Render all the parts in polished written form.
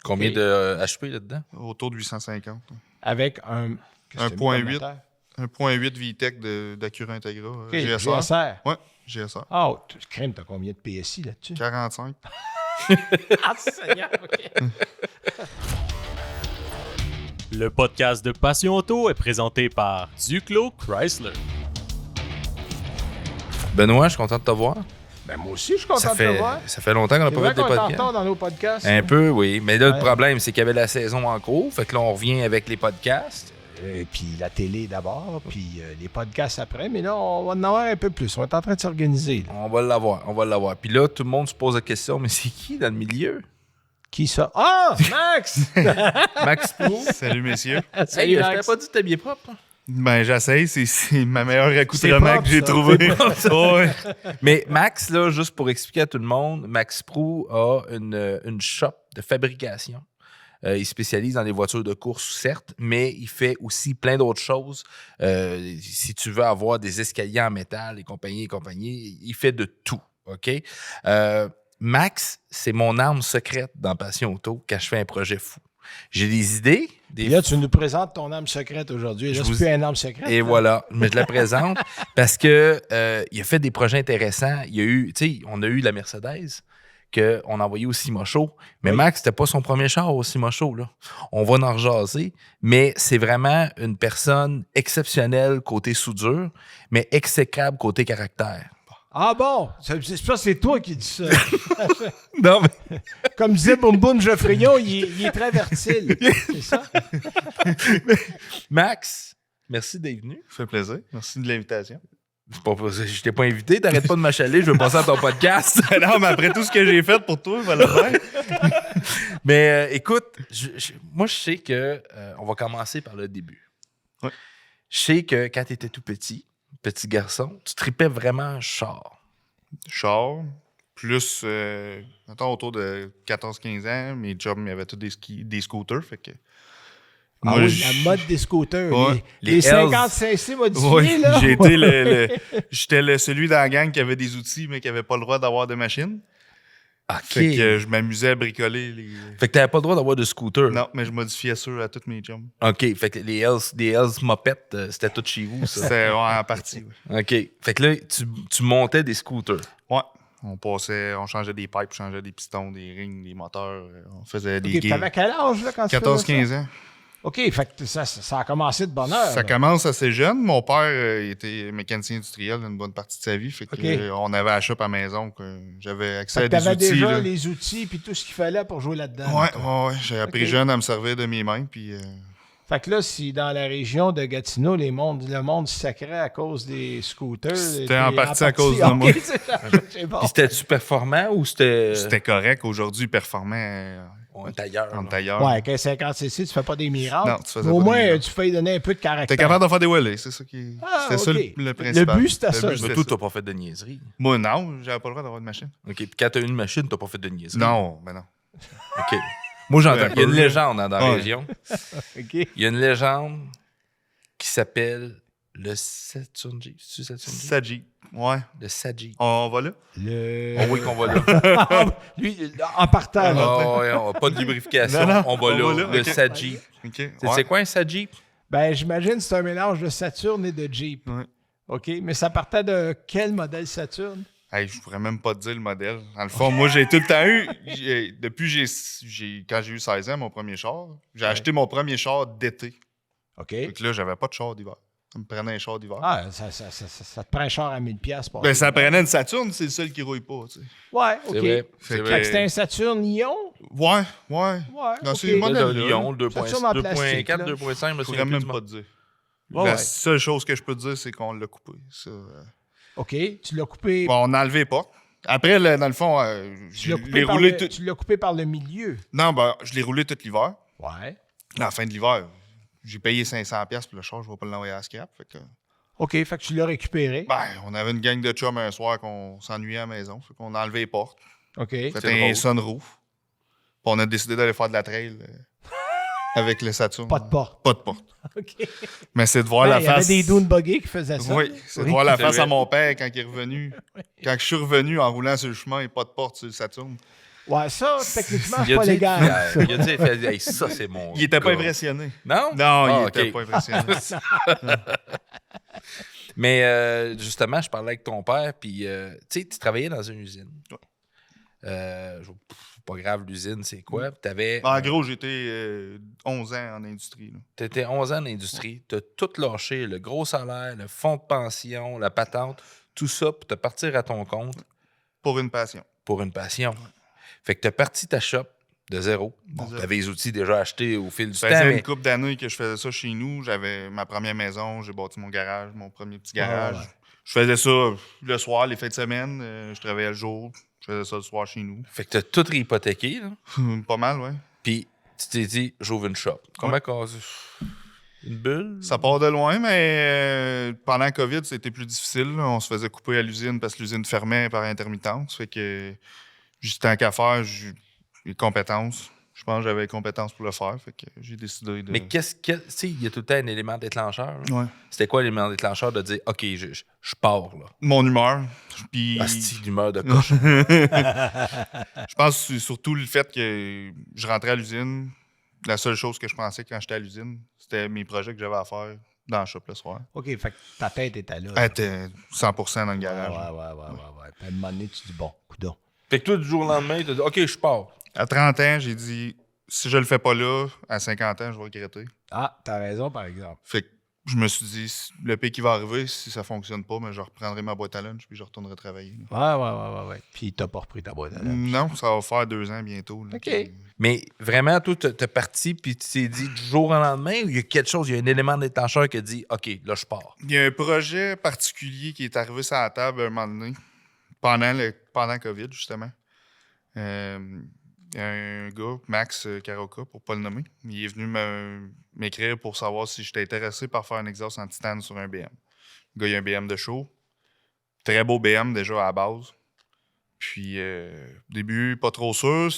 Combien de HP là-dedans? Autour de 850. Avec un... 1.8 VTEC d'Acura Integra. GSR. GSR. Oui, GSR. Ah, crème, t'as combien de PSI là-dessus? 45. Ah, Seigneur, OK. Le podcast de Passion Auto est présenté par Duclos Chrysler. Benoît, je suis content de te voir. Ben moi aussi, je suis content de te voir. Ça fait longtemps qu'on n'a C'est pas vrai fait des qu'on est en podcasts. retard dans nos podcasts. Un peu, oui. Mais là, Ouais. le problème, c'est qu'il y avait la saison en cours. Fait que là, on revient avec les podcasts. Puis la télé d'abord, puis les podcasts après. Mais là, on va en avoir un peu plus. On est en train de s'organiser. Là. On va l'avoir. Puis là, tout le monde se pose la question, mais c'est qui dans le milieu? Qui ça? Ah! Max! Max Pro? Salut, messieurs. Salut, Hey, je Max. t'avais pas dit de t'habiller propre. Hein? Ben, j'essaye. C'est ma meilleure accoutrement propre, que j'ai ça. trouvé. Ouais. Mais Max, là, juste pour expliquer à tout le monde, Max Pro a une shop de fabrication. Il spécialise dans les voitures de course, certes, mais il fait aussi plein d'autres choses. Si tu veux avoir des escaliers en métal et compagnie, il fait de tout, OK? Max, c'est mon arme secrète dans Passion Auto quand je fais un projet fou. J'ai des idées. Et là, tu nous présentes ton âme secrète aujourd'hui. Là, c'est plus un âme secrète. Et là. voilà, mais je la présente parce que il a fait des projets intéressants. Il y a eu, tu sais, on a eu la Mercedes qu'on a envoyée au Cima Show. Mais Oui. Max, c'était pas son premier char au Cima Show, là. On va en rejaser, mais c'est vraiment une personne exceptionnelle côté soudure, mais exécrable côté caractère. Ah bon? C'est toi qui dis ça. Non, mais... Comme disait Boum Boum Geoffrion, il est très versatile. C'est ça? Max, merci d'être venu. Ça fait plaisir. Merci de l'invitation. Je t'ai pas invité, t'arrêtes pas de m'achaler, je veux passer à ton podcast. Non, mais après tout ce que j'ai fait pour toi, il va le faire. Mais écoute, moi, je sais que on va commencer par le début. Ouais. Je sais que quand tu étais tout petit garçon, tu tripais vraiment char. Char, plus, mettons, autour de 14-15 ans, mes jobs, il y avait tous des scooters, fait que... Ah moi, oui, la mode des scooters. Ouais. Les Les 50 cc modifiés, Ouais, là. j'ai été j'étais celui dans la gang qui avait des outils, mais qui n'avait pas le droit d'avoir de machine. OK. Fait que je m'amusais à bricoler les... Fait que t'avais pas le droit d'avoir de scooter. Non, mais je modifiais ça à tous mes jobs. OK. Fait que les Hells mopettes, c'était tout chez vous, ça. C'était en partie, oui. OK. Fait que là, tu montais des scooters. Ouais. On changeait des pipes, on changeait des pistons, des rings, des moteurs. On faisait des OK, gears. t'avais quel âge, là, quand tu faisais ça? 14-15 ans. OK, fait que ça a commencé de bonne heure. Ça là. commence assez jeune. Mon père était mécanicien industriel une bonne partie de sa vie. Fait que, OK. on avait la shop à la maison. Que j'avais accès Fait à que des t'avais outils. déjà là. les outils puis tout ce qu'il fallait pour jouer là-dedans. Ouais, mettons. ouais. J'ai appris OK. jeune à me servir de mes mains. Puis, Fait que là, si dans la région de Gatineau, le monde sacrait à cause des scooters... C'était en partie à cause de moi. OK, c'est bon. Puis c'était-tu performant ou c'était... c'était correct. Aujourd'hui, performant en tailleur. en là. tailleur. Ouais, avec un 50cc, tu fais pas des miracles. Non, tu faisais Mais au pas des moins, miracles. tu fais donner un peu de caractère. T'es capable de faire des wheelies, c'est ça qui. Ah, c'était ça OK. le principal. Le but, c'était ça. Mais c'était toi, ça. t'as pas fait de niaiserie. Moi, non, j'avais pas le droit d'avoir de machine. OK. Puis quand t'as eu une machine, t'as pas fait de niaiserie. Non, ben non. OK. Moi, j'entends. Il y a une Ouais. légende dans la Ouais. région. OK. Il y a une légende qui s'appelle le Saturn Jeep. C'est-tu Saturn Jeep? Saji. Ouais. Le Saji. On va là? Le... Oh oui, qu'on va là. Lui, en partant, là. Oh, ouais, on va pas de lubrification. Non, non, on va là. Le ok. Saji. OK. C'est quoi un Saji? Ben, j'imagine que c'est un mélange de Saturn et de Jeep. Ouais. OK, mais ça partait de quel modèle Saturn? Hey, je pourrais même pas te dire le modèle. Dans le fond, moi, j'ai tout le temps eu. Depuis quand j'ai eu 16 ans, mon premier char, j'ai acheté mon premier char d'été. OK. Fait que là, j'avais pas de char d'hiver. Ça me prenait un char d'hiver. Ah, ça te prend un char à 1000$ pour Ben, ça prenait une Saturne, c'est le seul qui rouille pas, tu sais. Ouais, OK. C'est vrai. Fait C'est que Fait vrai. que c'était un Saturn Lyon? Ouais. Ouais, Non, OK. c'est le modèle. Le Lyon, 2.4, Saturn en plastique, là. 2.5, je me Je souviens pourrais plus même du pas nom. te dire. Ouais, La ouais. seule chose que je peux te dire, c'est qu'on l'a coupé. Ça, OK, tu l'as coupé... Bon, on a enlevé pas. Après, dans le fond, Tu je l'as l'ai coupé, par roulé le, tout. tu l'as coupé par le milieu. Non, ben, je l'ai roulé tout l'hiver. Ouais. À la fin de l'hiver, j'ai payé 500$ pour le char, je vais pas l'envoyer à scrap. Fait que, OK, fait que tu l'as récupéré. ben, on avait une gang de chums un soir qu'on s'ennuyait à la maison. Fait qu'on a enlevé les portes. OK. Fait C'est un drôle. sunroof. Puis on a décidé d'aller faire de la trail avec le Saturn. Pas de porte. Pas de porte. OK. Mais c'est de voir Ben, la il y avait face. des dune buggy qui faisaient ça. Oui, c'est de voir la C'est face vrai. à mon père quand il est revenu. Quand je suis revenu en roulant sur le chemin et pas de porte sur le Saturn. Ouais, ça, techniquement, c'est Il a pas dit, légal. ça. il a dit, il fait, hey, ça, c'est mon. Il était pas gars. impressionné. Non? Non, Ah, il ok. était pas impressionné. Mais justement, je parlais avec ton père, puis tu sais, tu travaillais dans une usine. Ouais. Pas grave, l'usine, c'est quoi? T'avais. En gros, j'étais 11 ans en industrie. Là. T'étais 11 ans d'industrie, t'as tout lâché, le gros salaire, le fonds de pension, la patente, tout ça pour te partir à ton compte Pour une passion. pour une passion. Fait que t'as parti ta shop de zéro. Bon, zéro. t'avais les outils déjà achetés au fil du Ça temps, faisait mais une couple d'années que je faisais ça chez nous. J'avais ma première maison, j'ai bâti mon garage, mon premier petit garage. ouais. Je faisais ça le soir, les fins de semaine. Je travaillais le jour. Je faisais ça le soir chez nous. fait que t'as tout réhypothéqué, là. Pas mal, ouais. Puis tu t'es dit, j'ouvre une shop. Comment qu'on... Une bulle? Ça part de loin, mais pendant la COVID, c'était plus difficile. Là. On se faisait couper à l'usine parce que l'usine fermait par intermittence. Fait que juste tant qu'à faire, j'ai les compétences. Je pense que j'avais les compétences pour le faire. Fait que j'ai décidé de. Mais tu sais, il y a tout le temps un élément déclencheur. là. Ouais. C'était quoi l'élément déclencheur de dire, OK, je pars, là? Mon humeur. Puis. Asti d'humeur de cochon. Je pense que c'est surtout le fait que je rentrais à l'usine. La seule chose que je pensais quand j'étais à l'usine, c'était mes projets que j'avais à faire dans le shop le soir. OK, fait que ta tête était là. Elle était 100% dans le Ouais, garage. ouais. Puis à un moment donné, tu dis, bon, coudonc. Fait que toi, du jour au lendemain, tu as dit, OK, je pars. À 30 ans, j'ai dit, si je le fais pas là, à 50 ans, je vais regretter. Ah, t'as raison, par exemple. Fait que je me suis dit, le pire qui va arriver, si ça fonctionne pas, mais je reprendrai ma boîte à lunch puis je retournerai travailler. Ouais. Puis t'as pas repris ta boîte à lunch. Non, ça va faire 2 ans bientôt. Là, OK. Mais vraiment, toi, t'es parti, puis tu t'es dit du jour au lendemain, ou il y a quelque chose, il y a un élément déclencheur qui a dit, OK, là, je pars. Il y a un projet particulier qui est arrivé sur la table un moment donné, pendant COVID, justement. Il y a un gars, Max Caroca, pour pas le nommer, il est venu m'écrire pour savoir si j'étais intéressé par faire un exhaust en titane sur un BM. Le gars, il a un BM de show. Très beau BM déjà à la base. Puis, au début, pas trop sûr.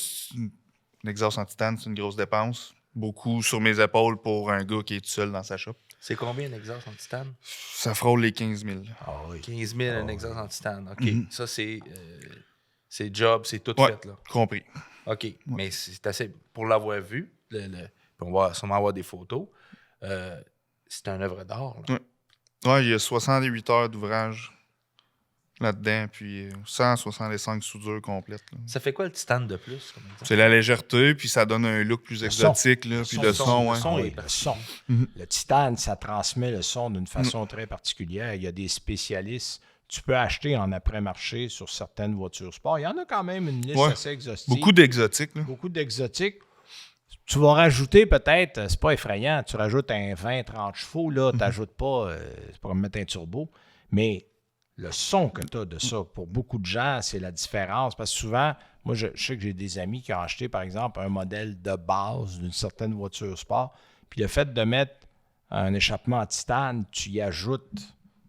Un exhaust en titane, c'est une grosse dépense. Beaucoup sur mes épaules pour un gars qui est tout seul dans sa shop. C'est combien un exhaust en titane? Ça frôle les 15 000. Ah oui. 15 000 un exhaust en titane. OK. Mhm. Ça, c'est job, c'est tout Ouais. fait, là. Compris. OK. Mais c'est assez. Pour l'avoir vu, puis on va sûrement avoir des photos, c'est un œuvre d'art. là. Ouais, il y a 68 heures d'ouvrage là-dedans, puis 165 soudures complètes. Là. Ça fait quoi le titane de plus, comme exemple? C'est la légèreté, puis ça donne un look plus Le son. exotique, là, puis le son, ouais. son. Ah oui, est le son. Mhm. Le titane, ça transmet le son d'une façon très particulière. Il y a des spécialistes. Tu peux acheter en après-marché sur certaines voitures sport. Il y en a quand même une liste Ouais. assez exhaustive. Beaucoup d'exotiques, là. Beaucoup d'exotiques. Tu vas rajouter peut-être, c'est pas effrayant, tu rajoutes un 20-30 chevaux, là, tu n'ajoutes pas, c'est pas comme mettre un turbo, mais le son que tu as de ça, pour beaucoup de gens, c'est la différence. Parce que souvent, moi, je sais que j'ai des amis qui ont acheté, par exemple, un modèle de base d'une certaine voiture sport, puis le fait de mettre un échappement en titane, tu y ajoutes, tu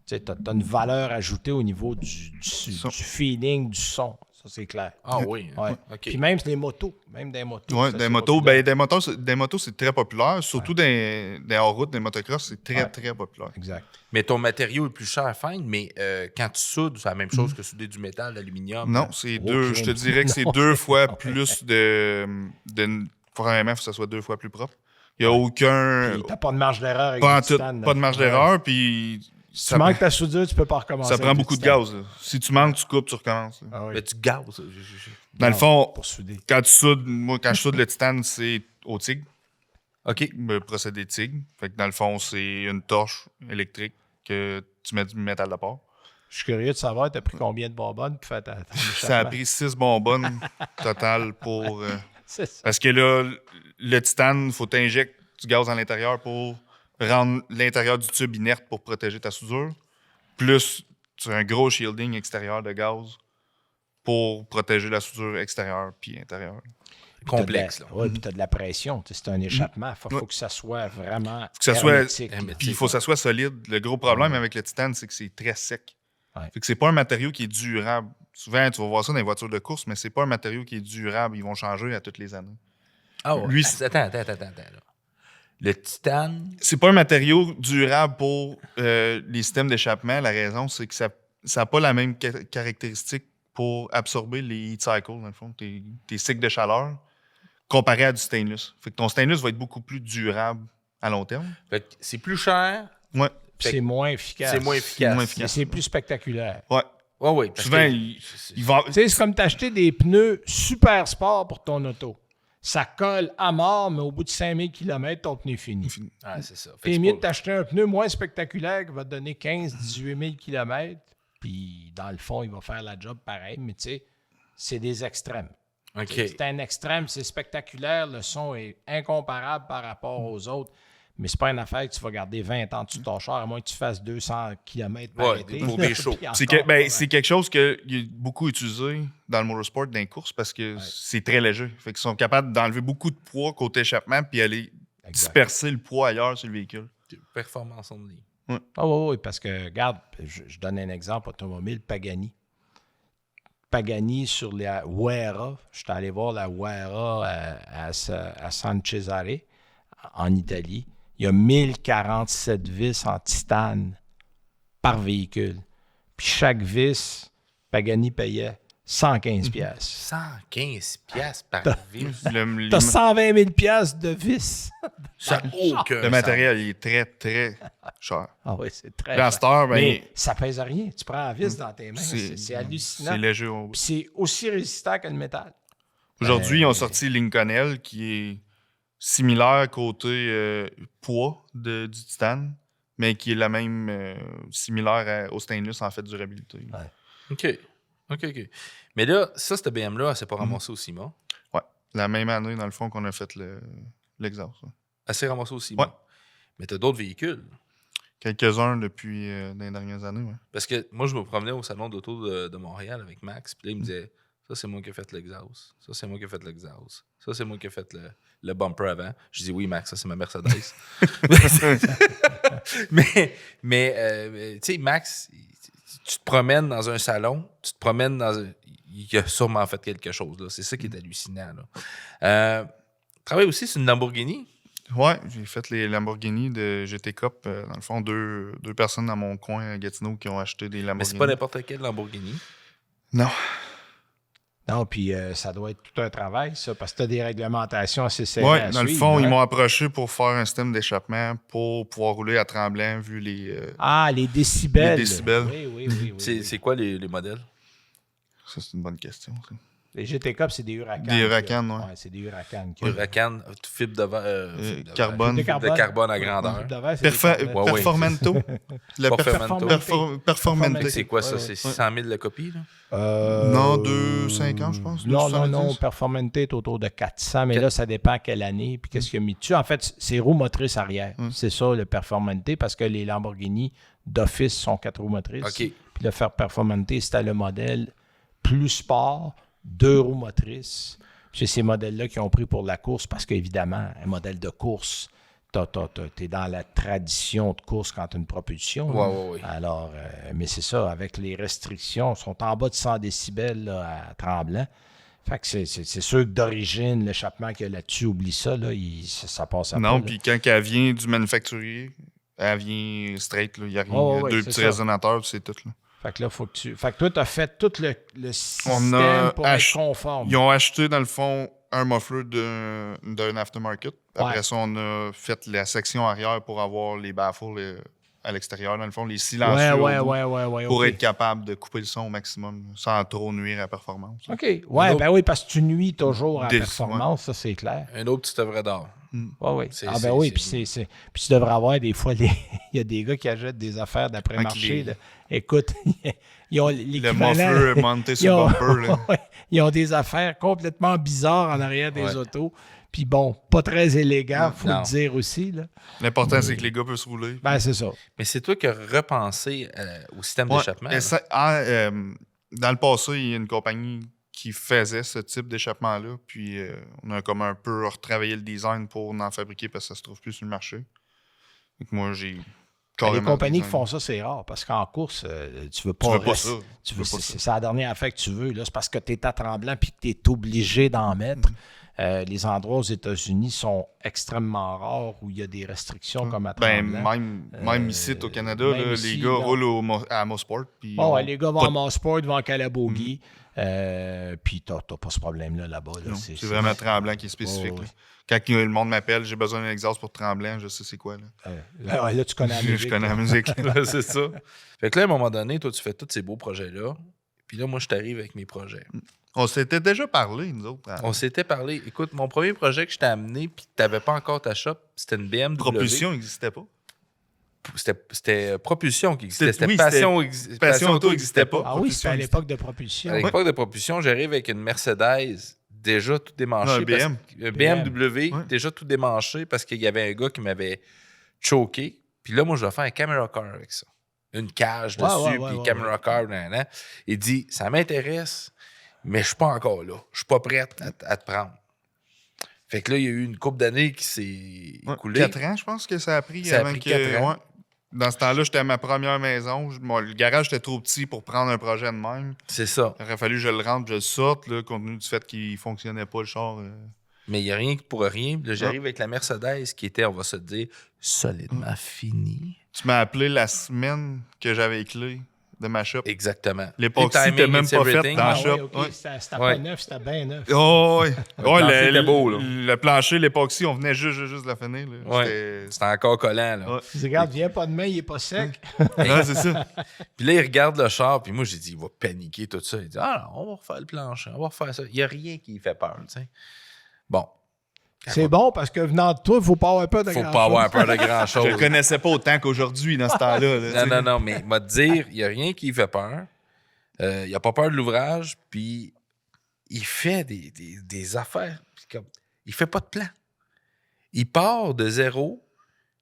sais, as une valeur ajoutée au niveau du feeling, du son. Ça, c'est clair. Ah oui. Ouais. OK. Puis même des motos. Ouais, ça, des c'est motos, populaire. des motos, c'est très populaire. Surtout des hors-route, des motocross, c'est très, Ouais. très populaire. Exact. Mais ton matériau est plus cher à faire, mais quand tu soudes, c'est la même chose que souder du métal, de l'aluminium. Non, c'est Oh, deux. Je te crime. dirais que c'est Non, 2 c'est fois pas plus Premièrement, il faut que ça soit 2 fois plus propre. Il n'y a aucun. Puis t'as pas de marge d'erreur avec Pas, le en tout- titane, pas de marge Ouais. d'erreur, puis. Si tu manques ta soudure, tu peux pas recommencer. Ça prend avec le beaucoup de titane. gaz. Là. Si tu manques, tu coupes, tu recommences. là. Ah oui. Mais tu gazes. Dans le fond, Pour souder. quand tu soudes, moi, quand je soude le titane, c'est au TIG, OK. le procédé TIG. Fait que dans le fond, c'est une torche électrique que tu mets du métal de part. Je suis curieux de savoir, t'as pris combien de bonbonnes pour faire ton Ça a échappement? pris 6 bonbonnes total pour. C'est ça. Parce que là, le titane, il faut t'injecter du gaz à l'intérieur pour rendre l'intérieur du tube inerte pour protéger ta soudure. Plus, tu as un gros shielding extérieur de gaz pour protéger la soudure extérieure puis intérieure. Complexe, là. Oui, puis t'as de la pression. Tu sais, c'est un échappement. Faut Ouais. que ça soit vraiment que ça soit- hermétique. hermétique. Puis il faut que ça soit solide. Le gros problème avec le titane, c'est que c'est très sec. Ouais. Fait que c'est pas un matériau qui est durable. Souvent, tu vas voir ça dans les voitures de course, mais c'est pas un matériau qui est durable. Ils vont changer à toutes les années. Ah ouais. Lui, Attends. Là. Le titane, C'est pas un matériau durable pour les systèmes d'échappement. La raison, c'est que ça n'a pas la même caractéristique pour absorber les heat cycles, dans le fond, tes cycles de chaleur, comparé à du stainless. Fait que ton stainless va être beaucoup plus durable à long terme. Fait que c'est plus cher. Ouais. Puis c'est moins efficace. C'est moins efficace. moins efficace. Mais c'est plus spectaculaire. Ouais. Ouais, ouais. parce Souvent, que- il va... Tu sais, c'est comme t'acheter des pneus super sport pour ton auto. Ça colle à mort, mais au bout de 5000 km, ton pneu est fini. Ah, c'est ça. Fait que C'est c'est mieux pas- de t'acheter un pneu moins spectaculaire qui va te donner 15-18 000 km. Puis, dans le fond, il va faire la job pareil. Mais tu sais, c'est des extrêmes. OK. C'est un extrême, c'est spectaculaire. Le son est incomparable par rapport aux autres. Mais c'est pas une affaire que tu vas garder 20 ans dessus de ton char, à moins que tu fasses 200 km par Ouais, été. pour des shows. Puis C'est encore, c'est quelque chose qui est beaucoup utilisé dans le motorsport, dans les courses, parce que c'est très léger. Fait qu'ils sont capables d'enlever beaucoup de poids côté échappement puis aller Exact. disperser le poids ailleurs sur le véhicule. Performance only. Ah oui, parce que, regarde, je donne un exemple automobile, Pagani. Pagani sur la Huera, je suis allé voir la Huera à San Cesare, en Italie. Il y a 1047 vis en titane par véhicule. Puis chaque vis, Pagani payait 115 pièces. 115 piastres par vis. T'as 120 000 pièces de vis. Ça n'a aucun Le sens. matériel il est très, très cher. Ah oui, c'est très Puis à cette heure, ben, Mais ça pèse rien. Tu prends la vis dans tes mains. C'est hallucinant. C'est léger. Puis c'est aussi résistant que le métal. Aujourd'hui, ils ont sorti Lincoln qui est similaire côté poids du titane, mais qui est la même similaire au stainless en fait durabilité. OK. Mais là, ça, cette BM-là, elle s'est pas ramassée au CIMA. Ouais. La même année, dans le fond, qu'on a fait l'exhaust. Elle s'est ramassée au CIMA. Ouais. Mais tu as d'autres véhicules. Quelques-uns depuis les dernières années, ouais. Parce que moi, je me promenais au salon d'auto de Montréal avec Max, puis là, il me disait ça, c'est moi qui ai fait l'exhaust. Ça, c'est moi qui ai fait l'exhaust. Ça, c'est moi qui ai fait le bumper avant. Je dis oui, Max, ça, c'est ma Mercedes. mais tu sais, Max, tu te promènes dans un salon, tu te promènes dans un. Il a sûrement fait quelque chose, là. C'est ça qui est hallucinant, là. Travaille aussi sur une Lamborghini. Ouais, j'ai fait les Lamborghini de GT Cup. Dans le fond, deux personnes dans mon coin à Gatineau qui ont acheté des Mais Lamborghini. c'est pas n'importe quelle Lamborghini. Non. Non, puis ça doit être tout un travail, ça, parce que tu as des réglementations assez serrées. Ouais, à dans le suivre, fond, hein? ils m'ont approché pour faire un système d'échappement pour pouvoir rouler à Tremblant vu les. Ah, les décibels. Les décibels. Oui. C'est quoi les modèles? Ça, c'est une bonne question. Ça. Les GT Cup, c'est des Huracans. Des Huracans, ouais. Ouais, c'est des Huracans. Huracan, fibre de Carbone. De de carbone à grandeur. De verre, c'est des carbone. Ouais, ouais. Performento. Le Performento. Performante. C'est quoi ça? Ouais, C'est ouais. 600 000 la copie, là? Non, 250, je pense. Non, 270. Performante est autour de 400, mais là, ça dépend quelle année puis qu'est-ce qu'il y a mis dessus. En fait, c'est roues motrices arrière. C'est ça, le Performante, parce que les Lamborghini d'office sont 4 roues motrices. OK. Puis le Performante, c'était le modèle plus sport, 2 roues motrices. C'est ces modèles-là qui ont pris pour la course parce qu'évidemment, un modèle de course, t'es dans la tradition de course quand tu as une propulsion. Ouais. Alors, mais c'est ça, avec les restrictions, sont en bas de 100 décibels là, à Tremblant. Fait que c'est sûr que d'origine, l'échappement qu'il y a là-dessus, oublie ça, là, ça passe à Non, pas, puis quand elle vient du manufacturier, elle vient straight. Il y a rien. Oh, ouais, deux c'est petits ça. résonateurs, puis c'est tout. Là. Fait que là, faut que tu. Fait que toi, tu as fait tout le système pour être conforme. Ils ont acheté, dans le fond, un muffler d'un aftermarket. Après Ouais. ça, on a fait la section arrière pour avoir les baffles à l'extérieur, dans le fond, les silencieux Ouais, au bout, pour ok. être capable de couper le son au maximum sans trop nuire à la performance. OK. Ouais, ben oui, parce que tu nuis toujours à la Des- performance, ça, c'est clair. Un autre petit œuvre d'or. Oui. C'est- Ah, c'est- ben oui, c'est- puis tu devrais avoir des fois, il y a des gars qui achètent des affaires d'après-marché. Avec là. Écoute, ils ont Le l'équivalent. muffler monté sur le bumper. Là. Ouais, ils ont des affaires complètement bizarres en arrière des Ouais. autos. Puis bon, pas très élégant, faut Non. le dire aussi. Là. L'important, c'est que les gars peuvent se rouler. Ben, c'est ça. Mais c'est toi qui as repensé au système Ouais. d'échappement. Et ça, dans le passé, il y a une compagnie qui faisait ce type d'échappement-là. Puis on a comme un peu retravaillé le design pour en fabriquer parce que ça se trouve plus sur le marché. Donc moi, j'ai Les carrément compagnies qui design. font ça, c'est rare parce qu'en course, tu veux Tu pas. veux pas ça. Tu Tu veux, veux pas c'est ça. c'est la dernière affaire que tu veux. Là. C'est parce que tu es à Tremblant puis que tu es obligé d'en mettre. Les endroits aux États-Unis sont extrêmement rares où il y a des restrictions comme à Tremblant. Même ici au Canada, même là, ici, les gars non. roulent à Mosport. Les gars vont à Mosport, vont à Calabogie. Puis t'as pas ce problème-là là-bas. Là. C'est vraiment Tremblant qui est spécifique. Oh, oui. Quand le monde m'appelle, j'ai besoin d'un exhaust pour Tremblant, je sais c'est quoi. Là, tu connais la musique. Je connais la musique. C'est ça. Fait que là, à un moment donné, toi, tu fais tous ces beaux projets-là. Puis là, moi, je t'arrive avec mes projets. On s'était déjà parlé, nous autres. On s'était parlé. Écoute, mon premier projet que je t'ai amené, puis tu n'avais pas encore ta shop, c'était une BMW. Propulsion n'existait pas. C'était Propulsion qui existait. C'était Oui, Passion Auto n'existait pas. Ah oui, c'était à l'époque de Propulsion. À l'époque de Propulsion, j'arrive avec une Mercedes déjà tout démanché. Non, un BMW, déjà tout démanché parce qu'il y avait un gars qui m'avait choqué. Puis là, moi, je vais faire un camera car avec ça. Une cage dessus, puis camera car. Il dit, ça m'intéresse, mais je suis pas encore là. Je suis pas prête à te prendre. Fait que là, il y a eu une couple d'années qui s'est écoulée. 4 ans, je pense que ça a pris. Ça a pris 4 ans. Ouais. Dans ce temps-là, j'étais à ma première maison. Le garage était trop petit pour prendre un projet de même. C'est ça. Il aurait fallu que je le rentre, que je le sorte, là, compte tenu du fait qu'il ne fonctionnait pas, le char. Mais il n'y a rien pour rien. Là, j'arrive avec la Mercedes qui était, on va se dire, solidement finie. Tu m'as appelé la semaine que j'avais les clés de ma shop. Exactement. L'époxy n'était même pas faite dans la shop. Oui, c'était pas neuf, c'était bien neuf. Oh, oui. C'était beau, là. Le plancher, l'époxy, on venait juste de la finir. Là. C'était encore collant. Là. Ouais. Regarde, viens pas demain, il est pas sec. Ouais, c'est ça. Puis là, il regarde le char, puis moi, j'ai dit, il va paniquer, tout ça. Il dit, non, on va refaire le plancher, on va refaire ça. Il n'y a rien qui lui fait peur, tu sais. Bon. C'est bon, parce que venant de toi, il ne faut pas avoir peur de grand-chose. Faut pas avoir peur de grand-chose. Je le connaissais pas autant qu'aujourd'hui dans ce temps-là. Là, non, mais il m'a dire, il n'y a rien qui lui fait peur. Il n'a pas peur de l'ouvrage, puis il fait des affaires. Comme, il fait pas de plan. Il part de zéro,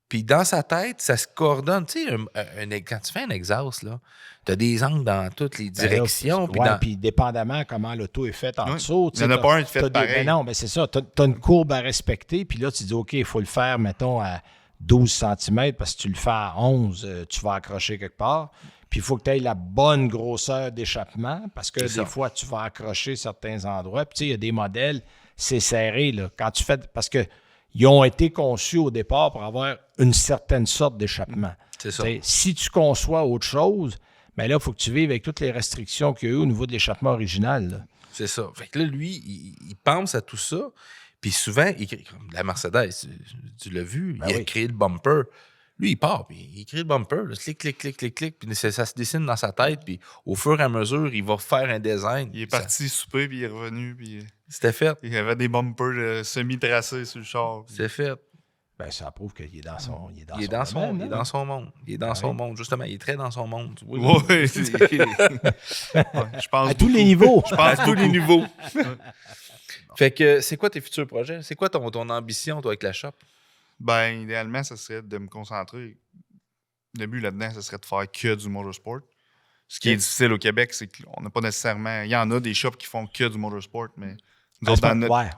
puis dans sa tête, ça se coordonne. Tu sais, quand tu fais un exhaust, là, tu as des angles dans toutes les directions. Puis dépendamment comment l'auto est faite en dessous. Il n'y en a pas un qui fait pareil. Non, mais c'est ça. Tu as une courbe à respecter, puis là, tu dis, OK, il faut le faire, mettons, à 12 cm, parce que tu le fais à 11, tu vas accrocher quelque part. Puis il faut que tu aies la bonne grosseur d'échappement, parce que des fois, tu vas accrocher certains endroits. Puis tu sais, il y a des modèles, c'est serré, là. Quand tu fais... Parce que ils ont été conçus au départ pour avoir une certaine sorte d'échappement. C'est ça. T'sais, si tu conçois autre chose, bien là, il faut que tu vives avec toutes les restrictions qu'il y a eu au niveau de l'échappement original. Là. C'est ça. Fait que là, lui, il pense à tout ça. Puis souvent, la Mercedes, tu l'as vu, il a créé le bumper. Lui, il part, puis il crée le bumper. Là, clic, clic, clic, clic, clic. Puis ça se dessine dans sa tête. Puis au fur et à mesure, il va faire un design. Il est parti souper, puis il est revenu. Puis c'était fait. Il y avait des bumpers semi-tracés sur le char. Puis... C'est fait. Ben, ça prouve qu'il est dans son Il est dans son monde. Il est dans son monde. Justement, il est très dans son monde. Oui, je pense à tous les niveaux. Je pense à tous les niveaux. Fait que, c'est quoi tes futurs projets? C'est quoi ton ambition, toi, avec la shop? Ben, idéalement, ça serait de me concentrer. Le but là-dedans, ça serait de faire que du motorsport. Ce qui est difficile au Québec, c'est qu'on n'a pas nécessairement... Il y en a des shops qui font que du motorsport, mais...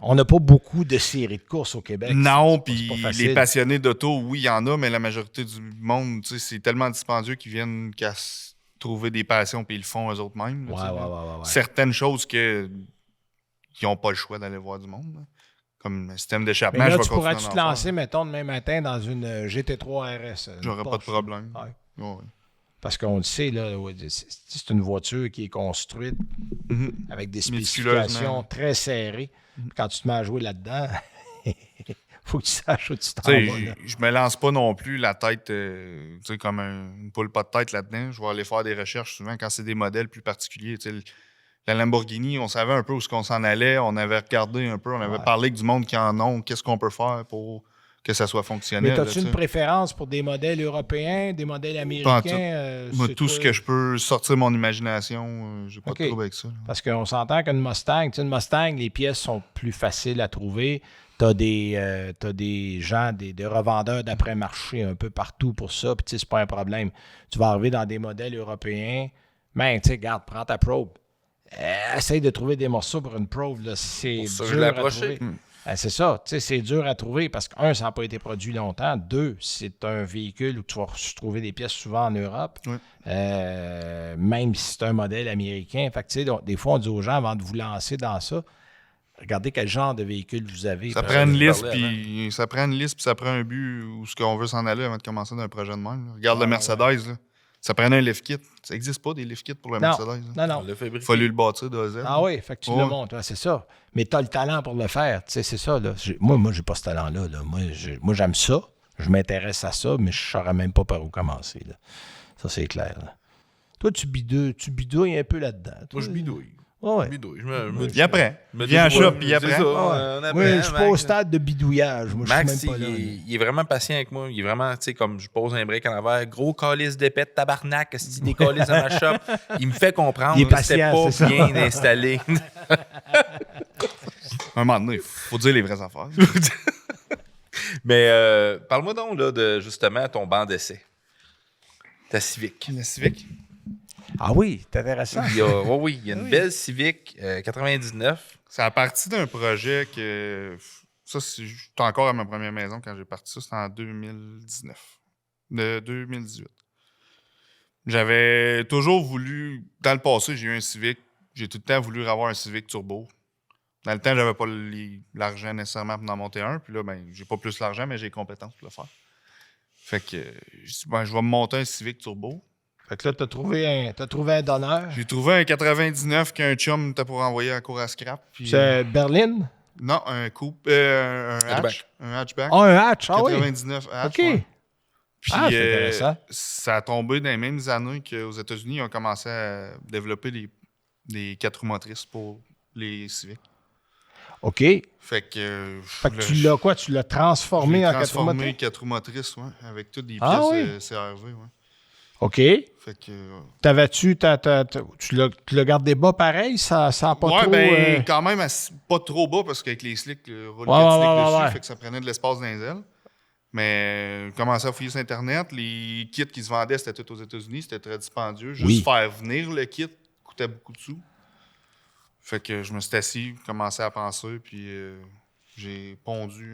on n'a pas beaucoup de séries de courses au Québec. Non, puis les passionnés d'auto, oui, il y en a, mais la majorité du monde, tu sais, c'est tellement dispendieux qu'ils viennent qu'à trouver des passions puis ils le font eux autres mêmes. Ouais. Certaines choses qu'ils n'ont pas le choix d'aller voir du monde. Là. Comme le système d'échappement, mais là, je vais tu continuer pourrais-tu te lancer, mettons, demain matin dans une GT3 RS? J'aurais pas de problème. Ouais. Parce qu'on le sait, là, c'est une voiture qui est construite avec des spécifications très serrées. Quand tu te mets à jouer là-dedans, il faut que tu saches où tu t'en vas. Je me lance pas non plus la tête comme une poule pas de tête là-dedans. Je vais aller faire des recherches souvent quand c'est des modèles plus particuliers. La Lamborghini, on savait un peu où on s'en allait. On avait regardé un peu, on avait parlé avec du monde qui en ont. Qu'est-ce qu'on peut faire pour que ça soit fonctionnel? Mais as-tu une préférence pour des modèles européens, des modèles américains? Moi, tout ce que je peux sortir mon imagination, j'ai pas de trouble avec ça. Là. Parce qu'on s'entend qu'une Mustang, les pièces sont plus faciles à trouver. T'as des gens, des revendeurs d'après-marché un peu partout pour ça, puis c'est pas un problème. Tu vas arriver dans des modèles européens, mais regarde, prends ta Probe. Essaye de trouver des morceaux pour une Probe, là, c'est dur à trouver. C'est ça, c'est dur à trouver parce que, ça n'a pas été produit longtemps. 2, c'est un véhicule où tu vas trouver des pièces souvent en Europe, même si c'est un modèle américain. Fait que, des fois, on dit aux gens, avant de vous lancer dans ça, regardez quel genre de véhicule vous avez. Ça parce prend que- une liste, parlais puis ça prend une liste, puis ça prend un but où ce qu'on veut s'en aller avant de commencer d'un projet de même. Là. Regarde le Mercedes, là. Ça prenait un lift kit. Ça n'existe pas des lift kits pour le Non, Mercedes. Là. non, On non. l'a Il fabriqué. a fallu le bâtir de A à Z. Ah oui, fait que tu Ouais. le montres, ouais, c'est ça. Mais tu as le talent pour le faire, tu sais, c'est ça. Là. Moi, j'ai pas ce talent-là. Là. Moi, j'aime ça. Je m'intéresse à ça, mais je ne saurais même pas par où commencer. Là. Ça, c'est clair. Là. Toi, tu bidouilles un peu là-dedans. Moi, Toi. je bidouille. Ouais, ouais. Je bidouille. Je me Il apprend. me Il vient en débrouille. shop, puis il C'est apprend. ça, Ouais. on apprend, Moi, je suis pas au Max. stade de bidouillage. Moi, Max, je suis même pas là. il est vraiment patient avec moi. Il est vraiment, tu sais, comme je pose un break en envers, gros calice d'épée de tabarnak, si des calices dans ma shop. Il me fait comprendre. Il est que patient, c'était c'est ça. pas bien installé. À un moment donné, il faut dire les vraies affaires. Mais parle-moi donc là, de justement ton banc d'essai. Ta Civic. La Civic. Ah oui, c'est intéressant. Oui, il y a une belle Civic 99. Ça a parti d'un projet que. Ça, j'étais encore à ma première maison quand j'ai parti ça. C'était en 2019. De 2018. J'avais toujours voulu. Dans le passé, j'ai eu un Civic. J'ai tout le temps voulu avoir un Civic turbo. Dans le temps, j'avais pas l'argent nécessairement pour en monter un. Puis là, ben, j'ai pas plus l'argent, mais j'ai les compétences pour le faire. Fait que je vais me monter un Civic turbo. Fait que là, t'as trouvé un donneur. J'ai trouvé un 99 qu'un chum était pour envoyer à cour à scrap. Puis, C'est Berlin? non, un coupe, un hatch. Un hatchback. Ah, un hatch, ah oui. 99 hatch. OK. ouais. Puis, Ah, c'est intéressant. ça a tombé dans les mêmes années qu'aux États-Unis, ils ont commencé à développer des 4 roues motrices pour les Civics. OK. Fait Fait que. que tu l'as quoi? Tu l'as transformé en 4 transformé motrices? 4 roues motrices, ouais, avec toutes des pièces Ah oui? CRV. Ouais. OK. Fait que. Tu l'as gardé bas pareil? Ça a pas ouais, trop... ben, quand même, pas trop bas parce qu'avec les slicks, le roule Ouais, 4 ouais, slicks ouais, dessus, ouais. fait que ça prenait de l'espace dans les ailes. Mais commençais à fouiller sur Internet. Les kits qui se vendaient, c'était tout aux États-Unis. C'était très dispendieux. Juste Oui. faire venir le kit coûtait beaucoup de sous. Fait que je me suis assis, commencé à penser, puis j'ai pondu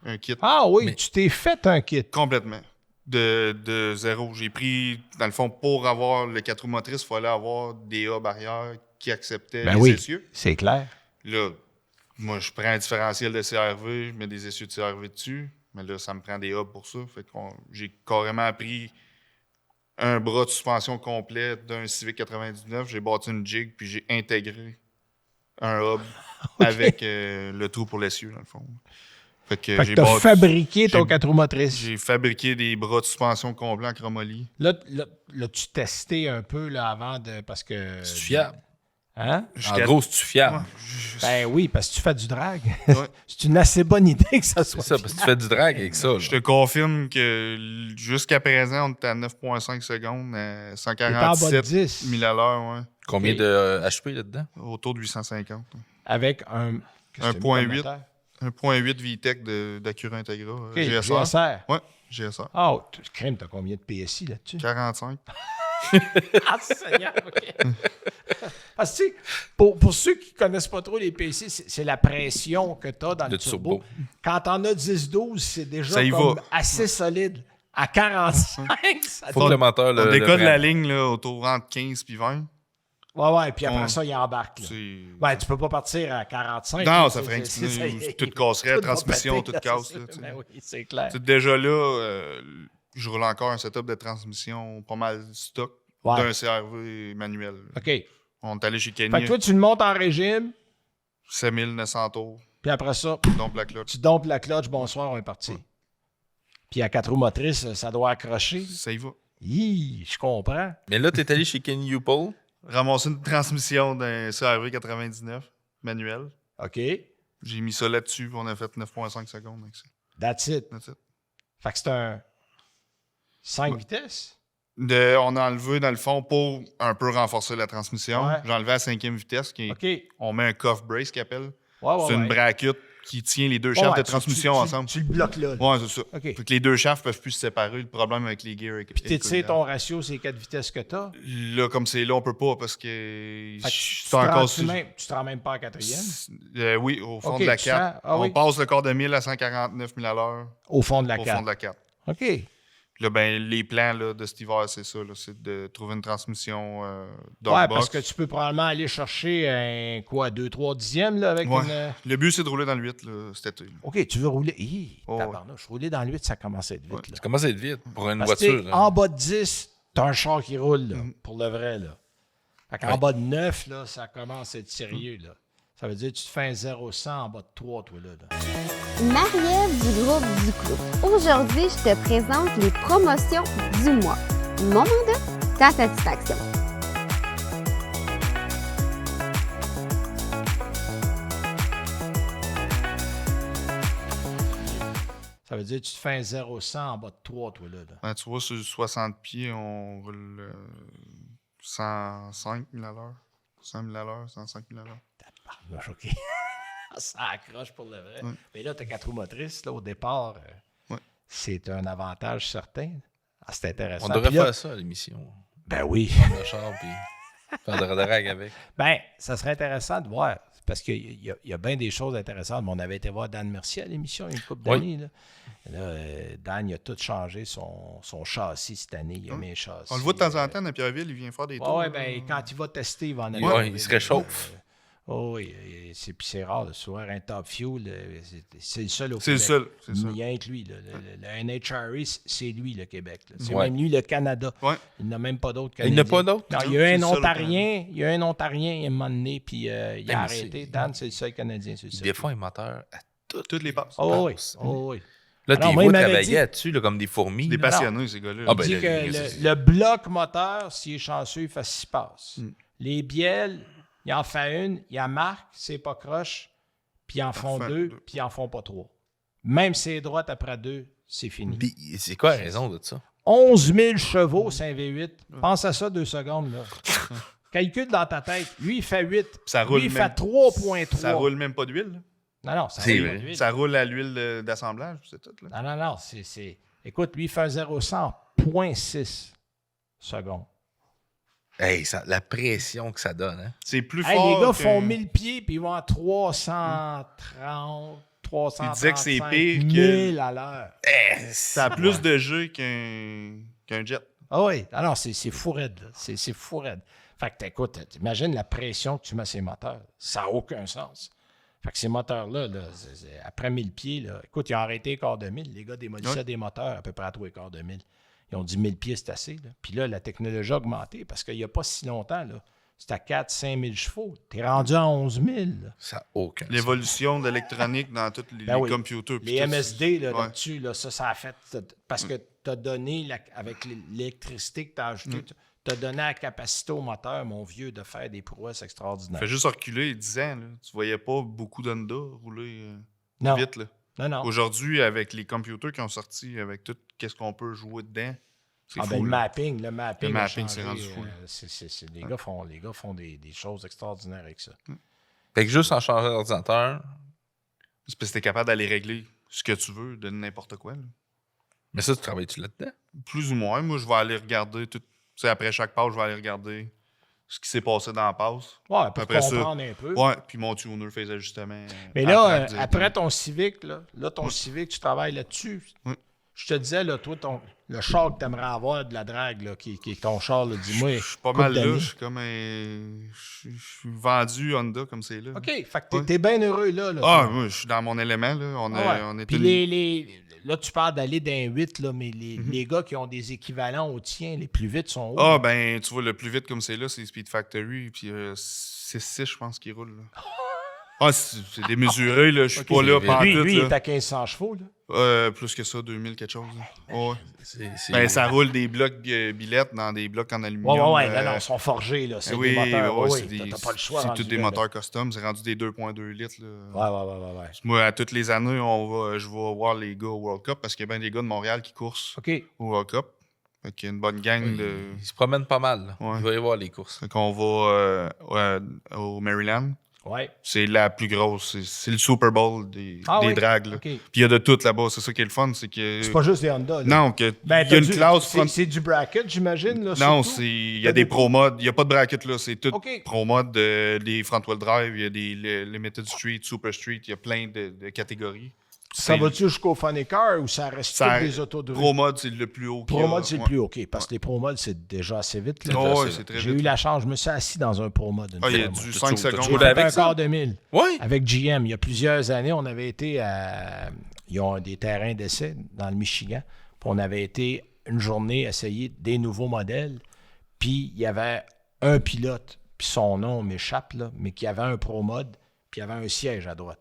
un kit Ah oui, Mais- tu t'es fait un kit. complètement. De zéro. J'ai pris, dans le fond, pour avoir le 4 roues motrices, il fallait avoir des hubs arrière qui acceptaient Ben les oui. essieux. C'est clair. Là, moi, je prends un différentiel de CRV, je mets des essieux de CRV dessus. Mais là, ça me prend des hubs pour ça. Fait que j'ai carrément pris un bras de suspension complet d'un Civic 99. J'ai bâti une jig, puis j'ai intégré un hub avec le trou pour l'essieu, dans le fond. Fait que Fait que t'as fabriqué ton j'ai- 4 roues motrices. J'ai fabriqué des bras de suspension complets en chromolie. Là, tu testé un peu là, avant de... Parce que... C'est fiable. Hein? En gros, c'est fiable. Ouais, Ben oui, parce que tu fais du drag. Ouais. C'est une assez bonne idée que ça C'est soit. ça, parce que tu fais du drag avec ça. Je là. te confirme que jusqu'à présent, on est à 9,5 secondes, à T'es en bas de 147 10. 000 à l'heure, ouais. Combien Ok. de HP là-dedans? Autour de 850. Avec un... qu'est-ce que tu as mis comme 1.8. moteur? 1.8 VTEC d'Acura Integra. OK, GSR. GSR. Ouais, GSR. Ah, oh, crème, t'as combien de PSI là-dessus? 45. Ah, Seigneur, OK. Parce que, tu sais, pour ceux qui ne connaissent pas trop les PSI, c'est la pression que tu as dans le Le turbo. turbo. Quand t'en as 10-12, c'est déjà Ça y comme va. assez solide. À 45, ça Faut que le moteur On le décolle la prenne. ligne là, autour entre 15 puis 20. Ouais, puis après Ouais. ça, il embarque. Là. C'est... Ben, tu peux pas partir à 45. Non, là, ça ferait un c'est- petit c'est- nœud, tout casserait, la tout va transmission, péter, tout casse. c'est Là, ça. tu sais. Ben oui, c'est clair. Tu sais, déjà là, je roule encore un setup de transmission pas mal stock Ouais. d'un CRV manuel. OK. On est allé chez Fait Kenny, que toi, tu le montes en régime, 7900 tours, puis après ça, donc la clutch. tu dompes la clutch, bonsoir, on est parti. Puis à 4 roues motrices, ça doit accrocher. Ça y va. Hi, je comprends. Mais là, t'es allé chez Kenny Upol. Ramasser une transmission d'un CRV 99 manuel. OK. J'ai mis ça là-dessus, puis on a fait 9,5 secondes avec ça. That's it. That's it. Fait que c'est un 5 vitesses. On a enlevé, dans le fond, pour un peu renforcer la transmission. Ouais. J'ai enlevé à 5e vitesse. OK. Ouais, On met un cuff brace qu'il appelle. ouais, C'est une ouais. braquette qui tient les deux Ouais, shafts ouais, de transmission tu- ensemble. Tu le bloques là. Ouais, c'est ça. OK. Fait que les deux shafts peuvent plus se séparer. Le problème avec les gears. Puis t'étires ton ratio, c'est 4 vitesses que t'as. Là, comme c'est là, on peut pas parce que. Fait que je suis encore sur. tu te rends même pas à 4e. Oui, au fond Ok, de la tu 4. sens- ah on oui. passe le quart de 1000 à 149 000 à l'heure Au fond de la au 4. fond de la 4. OK. Puis là, ben, les plans là, de cet hiver, c'est ça. Là, c'est de trouver une transmission Ouais, dogbox. parce que tu peux probablement aller chercher un 2-3 dixièmes là, avec Ouais. une. Le but, c'est de rouler dans le 8 là, cet été. Là. OK, tu veux rouler. Oh, Tabarnouche, rouler dans le 8, ça commence à être vite. Ouais. Là. Ça commence à être vite pour une Parce que, voiture. Là. en bas de 10, t'as un char qui roule, là, pour le vrai. Là. Fait qu'en Ouais. bas de 9, là, ça commence à être sérieux. Là. Ça veut dire que tu te fais un 0-100 en bas de 3, toi, là. Marie-Ève du groupe du Clos. Aujourd'hui, je te présente les promotions du mois. Mon mandat, ta satisfaction. Ça veut dire que tu te fais un 0-100 en bas de 3, toi, là. Ben, tu vois, sur 60 pieds, on roule 105 000 à l'heure. 100 000 à l'heure, 105 000 à l'heure. Tabarnouche, OK. Ça accroche pour le vrai. Ouais. Mais là, tu as 4 roues motrices. Là, au départ, Ouais. c'est un avantage certain. Ah, c'est intéressant. On devrait Puis là, faire ça à l'émission. ben oui. Prendre le char puis faire de drag avec. Ben, ça serait intéressant de voir. Parce qu'il y a bien des choses intéressantes. Mais on avait été voir Dan Mercier à l'émission il y a une couple Oui. d'années. Là. Là, Dan, il a tout changé son chassis cette année. Il a mis un châssis. On le voit de temps en temps, à Pierreville, il vient faire des tours. Oui, là. ben, quand il va tester, il va en aller. Ouais, il se réchauffe. Oh oui, puis c'est rare. Là, souvent, un Top Fuel, c'est le seul au C'est le Québec. seul, c'est ça. Il y a rien que lui. Là. Le NHRA, c'est lui, le Québec. là. C'est Ouais. même lui, le Canada. Ouais. Il n'a même pas d'autres Il Canadiens. n'y en a pas d'autres? Non, il y C'est a le un seul au Ontarien. Il y a un Ontarien, à un moment donné, puis il a mais arrêté. c'est- Dan, c'est le seul Canadien, c'est le Il seul. défend un moteur à Toutes les passes. Oh oui, passe. oh oui. Là, Alors, t'es moi, il vois m'avait travailler dit- là-dessus là, comme des fourmis. Des là. passionnés, ces gars-là. Ah, Il ben, dit là, que le bloc moteur, s'il est chanceux, il fait 6 passes. Les bielles, il en fait une, il en marque, c'est pas croche, puis ils en font fait 2, deux. puis ils en font pas 3. Même si c'est droite après 2, c'est fini. Puis, c'est quoi la raison de ça? 11 000 chevaux, c'est un V8. Pense à ça 2 secondes. Là. Calcule dans ta tête. Lui, il fait 8. Ça roule Lui, il même- fait 3.3. Ça roule même pas d'huile. là. Non, ça C'est roule vrai. pas d'huile. Ça roule à l'huile d'assemblage, c'est tout. Là. Non, c'est... Écoute, lui, il fait un 0-100 en 0.6 secondes. Hey, la pression que ça donne. Hein? C'est plus Hey, fort. les gars que- font 1000 pieds, puis ils vont à 330, 335 Il disait que c'est pire que- 1000 à l'heure. Ça a plus de jeu qu'un jet. Ah oui, alors c'est fou raide. Là. C'est fou raide. Fait que t'écoutes, t'imagines la pression que tu mets sur ces moteurs. Ça n'a aucun sens. Fait que ces moteurs-là, là, après 1000 pieds, là, écoute, ils ont arrêté les quarts de 1000. Les gars démolissaient Ouais. des moteurs à peu près à tous les quarts de 1000. Ils ont dit 1000 pieds, c'est assez. Là. Puis là, la technologie a augmenté parce qu'il n'y a pas si longtemps, là, c'était à 4-5 000 chevaux. T'es rendu à 11 000. Là. Ça n'a aucun sens. L'évolution de l'électronique dans tous les, Ben oui. computers. puis Les tout, MSD, là, ouais. là-dessus, là, ça a fait... Parce que tu as donné, avec l'électricité que tu as ajoutée, tu as donné la capacité au moteur, mon vieux, de faire des prouesses extraordinaires. Fait juste reculer 10 ans. Là. Tu voyais pas beaucoup d'Honda rouler Non, vite. Là. non. Aujourd'hui, avec les computers qui ont sorti, avec tout ce qu'on peut jouer dedans, c'est Ah, fou. ben, le là. mapping, Le a mapping, changé, c'est rendu fou, là. les gars font des choses extraordinaires avec ça. Fait que juste en changeant d'ordinateur, C'est parce que t'es capable d'aller régler ce que tu veux de n'importe quoi. Là. mais ça, tu travailles-tu là-dedans? Plus ou moins. Moi, je vais aller regarder tout. Tu sais, après chaque passe, je vais aller regarder ce qui s'est passé dans la passe. Ouais, pour Après ça, comprendre un peu. Ouais, puis mon tuner fait les ajustements. Mais à là, la traque après ton Civic, ton Civic, tu travailles là-dessus. Oui. Je te disais, là, toi, le char que tu aimerais avoir de la drague, là, qui est ton char, là, dis-moi. Je suis pas couple mal là. d'années. Je suis comme un. Je suis vendu Honda comme c'est là. OK, fait que Ouais. t'es bien heureux là. Ah, toi. moi, je suis dans mon élément. Là. On Ouais. est Puis une- là, tu parles d'aller d'un 8, là, mais Mhm. les gars qui ont des équivalents aux tiens, les plus vite sont hauts. Ah, ben, tu vois, le plus vite comme c'est là, c'est Speed Factory. Puis c'est 6, je pense, qui roule. Là. Ah, c'est démesuré, là. Je suis OK. pas là Lui, pendant lui, tout. il là. est à 1500 chevaux. Là. Plus que ça, 2000 quelque chose. Là. Ouais. C'est Ben, ça roule des blocs billettes dans des blocs en aluminium. Ouais, non, ils sont forgés. Là. C'est oui, des moteurs. ouais, oui, c'est des, t'as pas le choix. c'est rendu tous des là, moteurs custom. C'est rendu des 2.2 litres. Là. Ouais. Moi, à toutes les années, je vais voir les gars au World Cup parce qu'il y a bien des gars de Montréal qui coursent OK. au World Cup. Fait qu'il y a une bonne gang de. Il se promène pas mal. Là. Ouais. Il va y voir les courses. Fait qu'on va au Maryland. Ouais. C'est la plus grosse. C'est le Super Bowl des Oui. drags. Là. OK. Puis il y a de tout là-bas. C'est ça qui est le fun. C'est que. C'est pas juste des Honda. Là. Non, que Ben, il y a une classe front. C'est du bracket, j'imagine. Là, Non, surtout? il y T'as a des des pro modes. Il n'y a pas de bracket là. C'est tout OK. pro mode. Des front wheel drive. Il y a des Limited Street, Super Street. Il y a plein de catégories. Ça va-tu jusqu'au funny car ou ça reste toutes des autos de rue? Pro Mod, c'est le plus haut. Pro Mod, c'est le plus haut. OK, parce que les Pro Mod, c'est déjà assez vite. Là. Oh, c'est très J'ai vite. eu la chance, je me suis assis dans un Pro Mod. Il y a moi. du 5 T'as secondes. roulé J'ai fait avec un ça? quart de mille. Oui. Avec GM, il y a plusieurs années, on avait été à... Ils ont des terrains d'essai dans le Michigan. Puis on avait été une journée essayer des nouveaux modèles. Puis il y avait un pilote, puis son nom m'échappe, là, mais qui avait un Pro Mod, puis il y avait un siège à droite.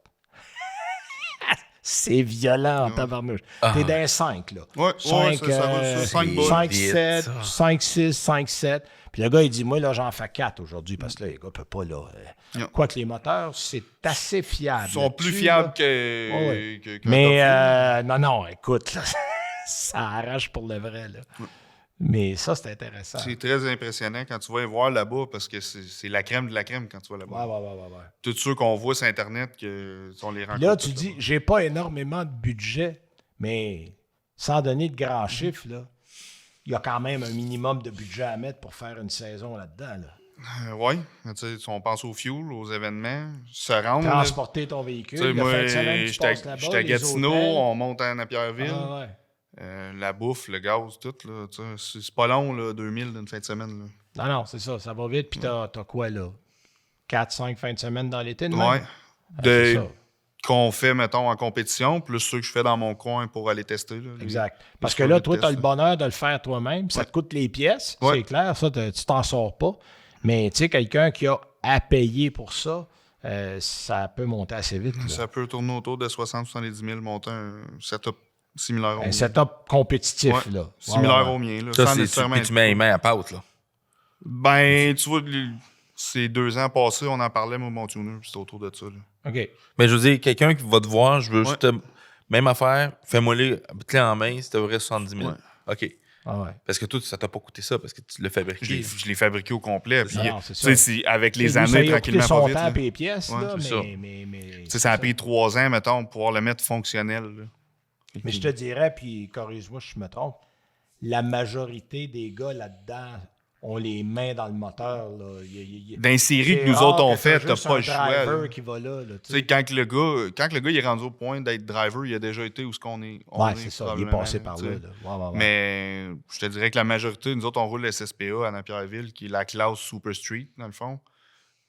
C'est violent en tabarnouche. T'es dans les 5, là. Ouais, 5, ça va, ça, 5 balles. 5, 7, 5, 6, 5, 7. Puis le gars, il dit, moi, là, j'en fais 4 aujourd'hui, parce que là, les gars ne peuvent pas, là. Non. Quoique les moteurs, c'est assez fiable. Ils sont plus là-dessus, fiables là. que... Ouais. que Mais, non, écoute, là, ça arrache pour le vrai, là. Mais ça, c'est intéressant. C'est très impressionnant quand tu vas les voir là-bas parce que c'est la crème de la crème quand tu vas là-bas. Ouais. Tous ceux qu'on voit sur Internet, on les rencontre. Là, tu tous dis, là-bas. j'ai pas énormément de budget, mais sans donner de grands chiffres, là, il y a quand même un minimum de budget à mettre pour faire une saison là-dedans. Là. Oui, si on pense au fuel, aux événements, se rendre. là. Transporter ton véhicule, Tu sais, la moi, fin de semaine, tu j'étais passes là-bas, j'étais à les Gatineau, hôtels. on monte à Napierville. Ah, ouais. La bouffe, le gaz, tout. Là, tu sais, c'est pas long, là, 2000 d'une fin de semaine. Là. Non, c'est ça, ça va vite. Puis t'as quoi, là? 4-5 fins de semaine dans l'été, de même? Ouais. C'est ça. Qu'on fait, mettons, en compétition, plus ceux que je fais dans mon coin pour aller tester. Là, Exact. les Parce que là, toi, tests, tu as le là. bonheur de le faire toi-même. Ça te coûte les pièces, Ouais. c'est clair. Ça, tu t'en sors pas. Mais tu sais, quelqu'un qui a à payer pour ça, ça peut monter assez vite. Là. Ça peut tourner autour de 60-70 000, monter un setup similaire au Un mien. setup compétitif. Ouais, là. similaire Ouais. au mien. Là, Ça, sans c'est nécessairement puis tu mets les mains à pâte, là. Ben, tu vois, ces 2 ans passés, on en parlait, moi, mon tuner, puis c'était autour de ça. Là. OK. Mais je veux dire, quelqu'un qui va te voir, je veux Ouais. juste te... Même affaire, fais-moi les clés en main, c'était vrai 70 000. Ouais. OK. Ah ouais. Parce que toi, ça t'a pas coûté ça, parce que tu l'as fabriqué. Je l'ai fabriqué au complet. Puis, Non, tu c'est sais, ça. avec Lui, les ça années, lui a coûté tranquillement, son pas vite. temps là. et les pièces, Ouais, là, c'est ça. mais Tu sais, ça a pris 3 ans, mettons, pour pouvoir le mettre fonctionnel. Là. Mais je te dirais, puis corrige-moi si je me trompe, la majorité des gars là-dedans ont les mains dans le moteur. Là. Dans les séries que nous autres on fait, t'as pas le choix. driver là. qui va là. Tu sais, quand le gars il est rendu au point d'être driver, il a déjà été où ce qu'on est. Ouais, c'est ça. Il est passé par tu là. sais. Ouais. Mais je te dirais que la majorité, nous autres, on roule le SSPA à Napierville, qui est la classe Super Street, dans le fond.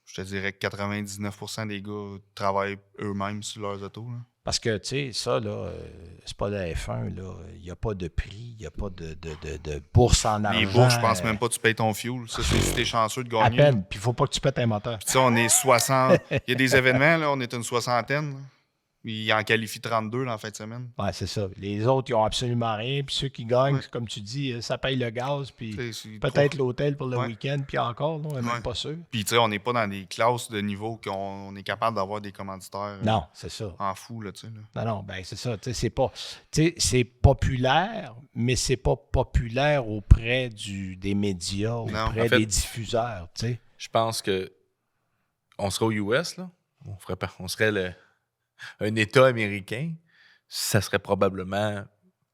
Je te dirais que 99% des gars travaillent eux-mêmes sur leurs autos. Là. Parce que, tu sais, ça, là, c'est pas de la F1, là. Il n'y a pas de prix, il n'y a pas de bourse en argent. Les bourses, je pense même pas que tu payes ton fuel. Ça, c'est si t'es chanceux de À gagner. peine. Puis il faut pas que tu pètes un moteur. Tu sais, on est 60. Il y a des événements, là, on est une soixantaine. Là. Ils en qualifient 32 là, en fin de semaine. Ouais, c'est ça. Les autres, ils ont absolument rien. Puis ceux qui gagnent, Ouais. comme tu dis, ça paye le gaz, puis Tu sais, c'est peut-être trop- l'hôtel pour le Ouais. week-end, puis encore, là, on n'est même Ouais. pas sûr. Puis, tu sais, on n'est pas dans des classes de niveau qu'on est capable d'avoir des commanditaires Non, c'est ça. en fou, là, tu sais. Là. Non, ben c'est ça. Tu sais, c'est pas. Tu sais, c'est populaire, mais c'est pas populaire auprès des médias, auprès en fait- des diffuseurs. Tu sais. Je pense que on serait aux US, là. On serait un État américain. Ça serait probablement